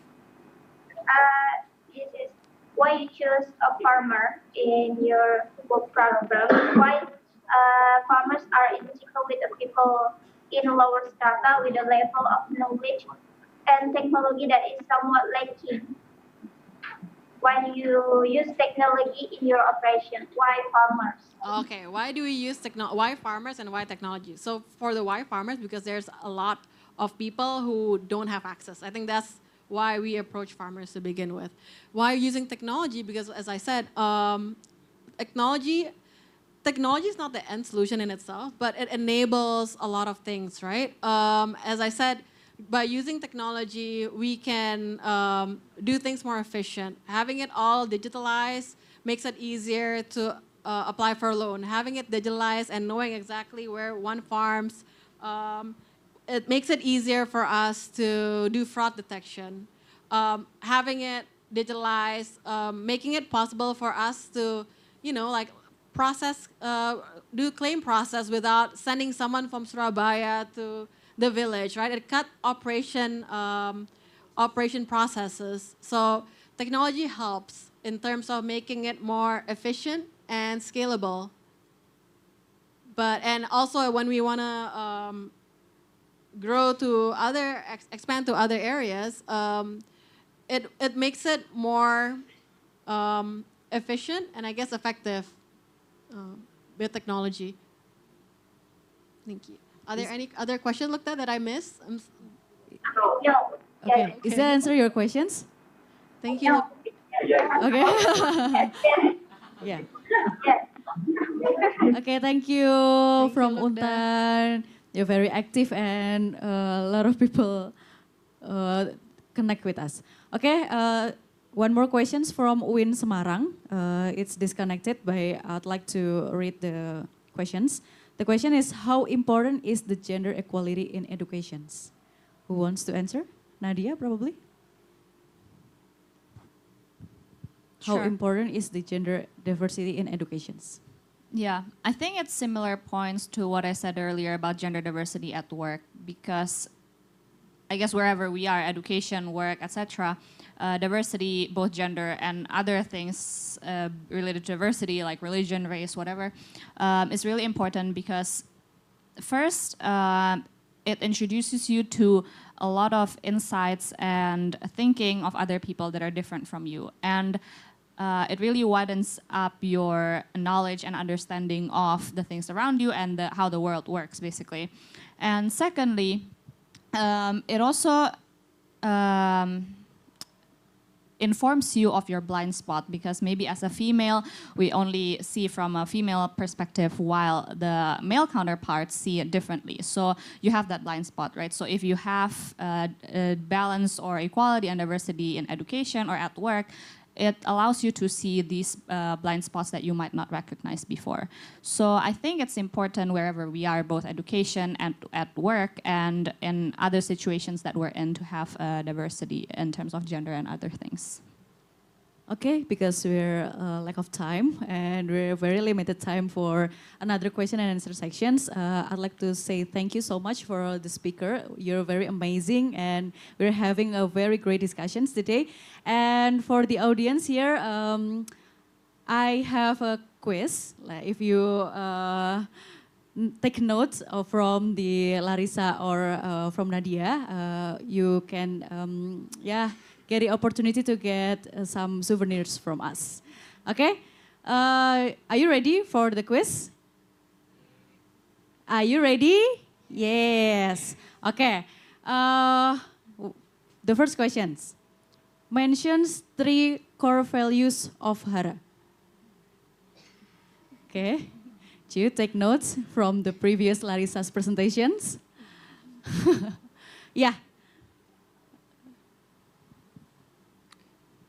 This is why you choose a farmer in your work program. Why farmers are identical with the people in lower strata with a level of knowledge and technology that is somewhat lacking. Why do you use technology in your operation? Why farmers? Okay, why do we use why farmers and why technology? So for the why farmers, because there's a lot of people who don't have access. I think that's why we approach farmers to begin with. Why using technology? Because as I said, technology is not the end solution in itself, but it enables a lot of things, right? As I said, by using technology, we can do things more efficient. Having it all digitalized makes it easier to apply for a loan. Having it digitalized and knowing exactly where one farms, it makes it easier for us to do fraud detection. Having it digitalized, making it possible for us to, like process, do claim process without sending someone from Surabaya to the village, right? It cut operation processes. So technology helps in terms of making it more efficient and scalable. And also when we want to grow to expand to other areas, it makes it more efficient and I guess effective with technology. Thank you. Are there any other questions looked at that I missed? No. Okay, is that answer your questions? Thank you. Okay. Yeah. Okay, thank you from Untan. You're very active and a lot of people connect with us. Okay, one more questions from Win Semarang. It's disconnected, but I'd like to read the questions. The question is, how important is the gender equality in educations? Who wants to answer? Nadia, probably? How Sure. important is the gender diversity in educations? Yeah, I think it's similar points to what I said earlier about gender diversity at work, because I guess wherever we are, education, work, etc., diversity, both gender and other things related to diversity, like religion, race, whatever, is really important because first, it introduces you to a lot of insights and thinking of other people that are different from you. And it really widens up your knowledge and understanding of the things around you and how the world works, basically. And secondly, it also informs you of your blind spot, because maybe as a female, we only see from a female perspective while the male counterparts see it differently. So you have that blind spot, right? So if you have balance or equality and diversity in education or at work, it allows you to see these blind spots that you might not recognize before. So I think it's important wherever we are, both education and at work and in other situations that we're in, to have diversity in terms of gender and other things. Okay, because we're lack of time and we're very limited time for another question and answer sections. I'd like to say thank you so much for the speaker. You're very amazing and we're having a very great discussions today. And for the audience here, I have a quiz. Like if you take notes from the Larissa or from Nadia, you can, get the opportunity to get some souvenirs from us. Okay? Are you ready for the quiz? Are you ready? Yes. Okay. The first questions. Mentions 3 core values of HARA. Okay. Do you take notes from the previous Larissa's presentations? Yeah.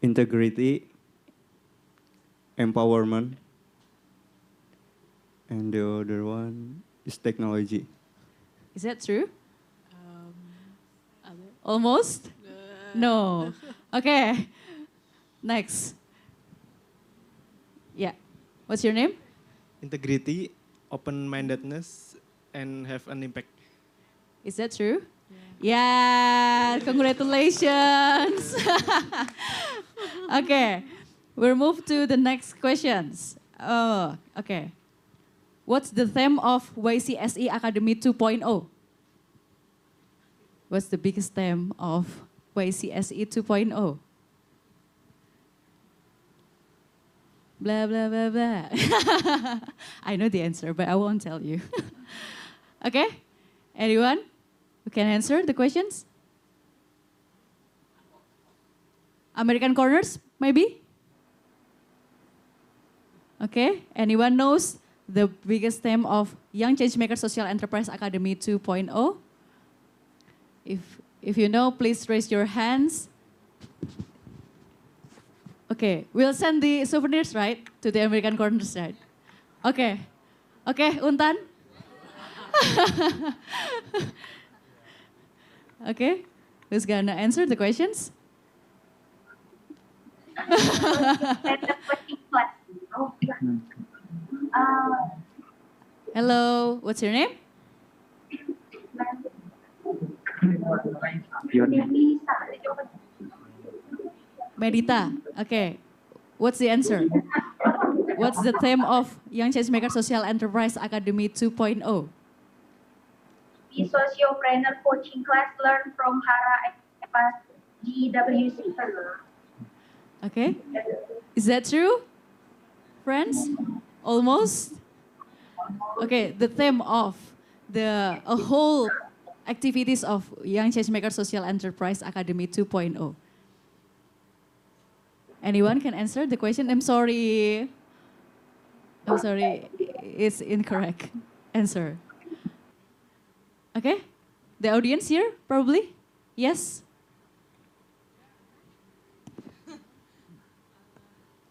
Integrity, empowerment, and the other one is technology. Is that true? Almost? No. Okay. Next. Yeah. What's your name? Integrity, open-mindedness, and have an impact. Is that true? Yeah, congratulations. Okay, we'll move to the next questions. Oh, okay. What's the theme of YCSEA Academy 2.0? What's the biggest theme of YCSE 2.0? Blah, blah, blah, blah. I know the answer, but I won't tell you. Okay, anyone who can answer the questions? American Corners, maybe? Okay, anyone knows the biggest theme of Young Changemakers Social Enterprise Academy 2.0? If you know, please raise your hands. Okay. Okay, we'll send the souvenirs, right, to the American corners, right? Okay, okay, Untan. Okay, who's gonna answer the questions? Hello, what's your name? Medita. Okay, what's the answer? What's the theme of Young Changemakers Social Enterprise Academy 2.0? The Sociopreneur coaching class learn from HARA Alpha JWC. Okay, is that true, friends? Almost. Okay, the theme of the whole activities of Young Changemakers Social Enterprise Academy 2.0. Anyone can answer the question? I'm sorry, it's incorrect answer. Okay, the audience here probably? Yes?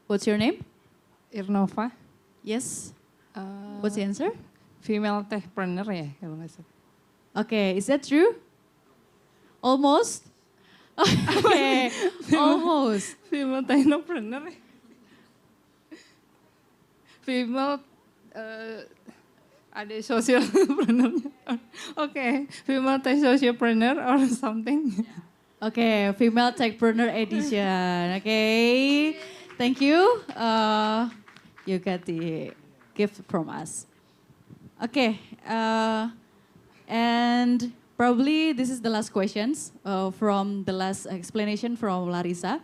What's your name? Irnova. Yes? What's the answer? Female techpreneur ya kalau nggak salah. Okay, is that true? Almost? Okay, almost. Female technopreneur. Female ada sociopreneur. Okay, female tech sociopreneur or something. Okay, female techpreneur edition. Okay, thank you. You got the gift from us. Okay, and probably this is the last questions from the last explanation from Larissa.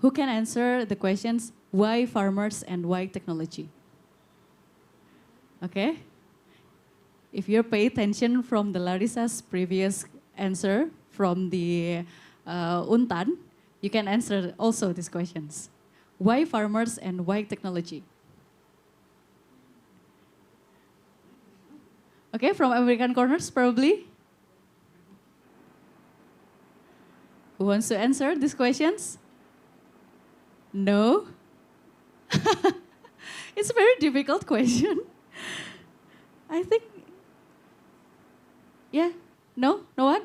Who can answer the questions, why farmers and why technology? Okay. If you pay attention from the Larissa's previous answer from the Untan, you can answer also these questions. Why farmers and why technology? Okay, from American Corners probably. Who wants to answer these questions? No? It's a very difficult question. I think, yeah, no one?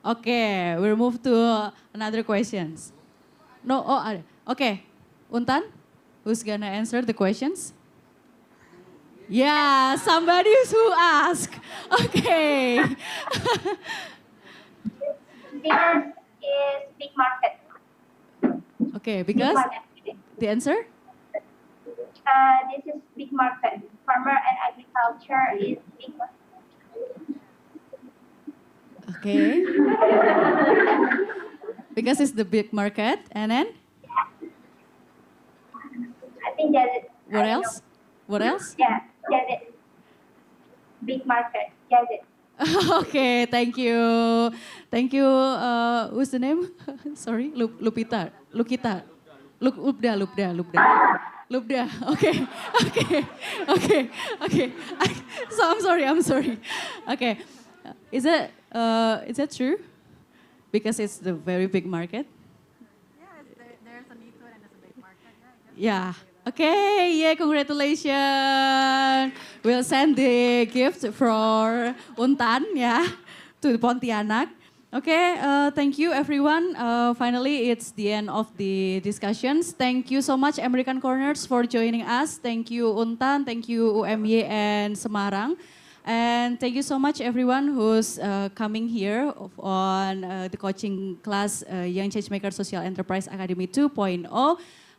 Okay, we'll move to another questions. No, okay, Untan, who's gonna answer the questions? Yeah, somebody who asked. Okay. This is big market. Okay, because the answer? This is big market. Farmer and agriculture is big market. Okay. Because it's the big market, and then? I think that's it. What else? What else? Yeah, that's it. Big market, that's it. Okay, thank you. Thank you, what's the name? Sorry, Lupita. Lupda. Okay. So I'm sorry. Okay, is that true? Because it's the very big market? There's a need to it and it's a big market. Yeah. Okay, yeah, congratulations. We'll send the gift for Untan, yeah, to the Pontianak. Okay, thank you everyone. Finally, it's the end of the discussions. Thank you so much American Corners for joining us. Thank you Untan, thank you UMY and Semarang. And thank you so much everyone who's coming here on the coaching class Young Changemakers Social Enterprise Academy 2.0.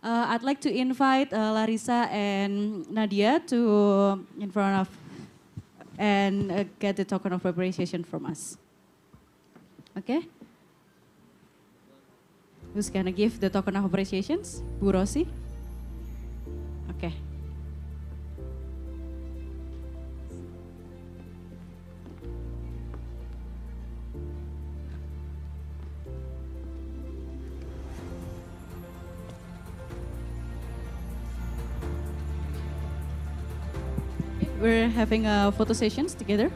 I'd like to invite Larissa and Nadia to in front of and get the token of appreciation from us. Okay? Who's gonna give the token of appreciations? Bu Rosi? Okay. We're having photo sessions together.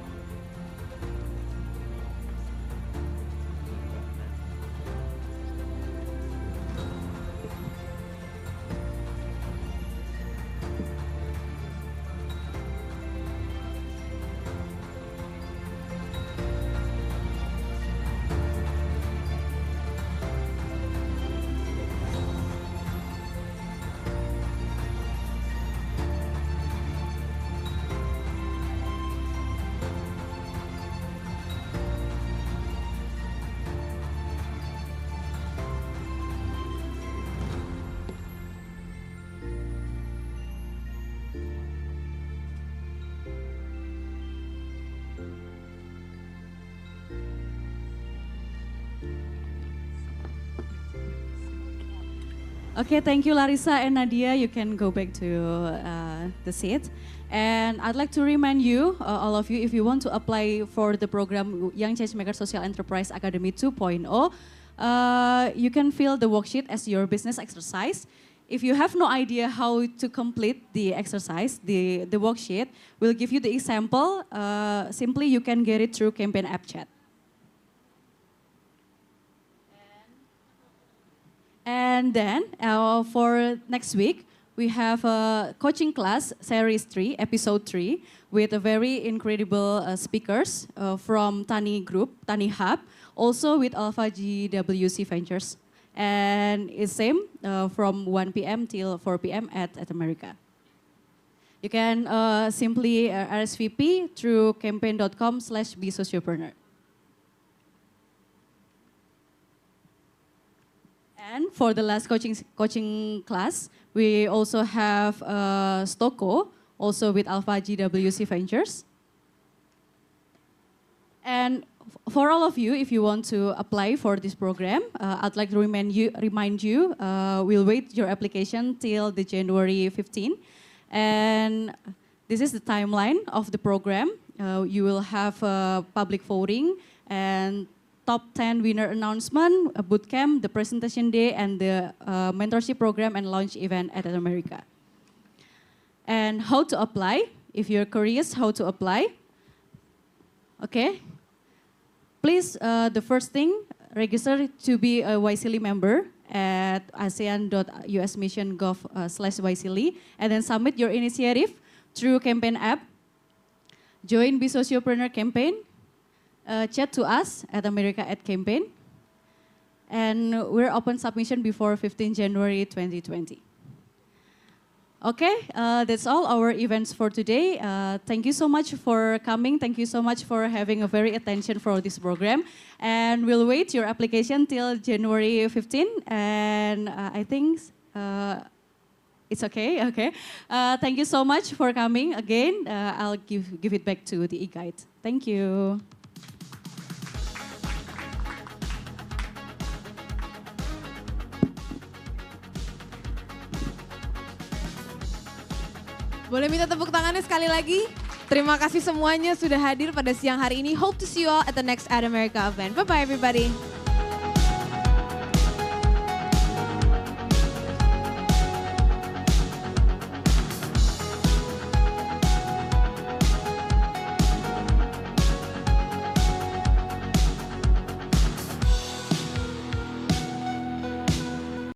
Okay, thank you Larissa and Nadia. You can go back to the seat. And I'd like to remind you, all of you, if you want to apply for the program Young Changemakers Social Enterprise Academy 2.0, you can fill the worksheet as your business exercise. If you have no idea how to complete the exercise, the worksheet, we'll give you the example. Simply, you can get it through campaign app chat. And then for next week, we have a coaching class, series 3, episode 3, with a very incredible speakers from Tani Group, Tani Hub, also with Alpha JWC Ventures. And it's same from 1 p.m. till 4 p.m. at America. You can simply RSVP through campaign.com/be-sociopreneur. And for the last coaching class, we also have Stoko, also with Alpha JWC Ventures. And for all of you, if you want to apply for this program, I'd like to remind you, we'll wait your application till the January 15. And this is the timeline of the program. You will have a public voting and top 10 winner announcement, a bootcamp, the presentation day, and the mentorship program and launch event at America. And how to apply, if you're curious how to apply, okay. Please, the first thing, register to be a YCSEA member at asean.usmission.gov/YCSEA, and then submit your initiative through campaign app. Join Be Sociopreneur campaign. Chat to us at America at campaign. And we're open submission before 15 January 2020. Okay, that's all our events for today. Thank you so much for coming. Thank you so much for having a very attention for this program. And we'll wait your application till January 15. And I think it's okay, okay. Thank you so much for coming again. I'll give it back to the e-guide. Thank you. Boleh minta tepuk tangannya sekali lagi? Terima kasih semuanya sudah hadir pada siang hari ini. Hope to see you all at the next At America event. Bye-bye everybody.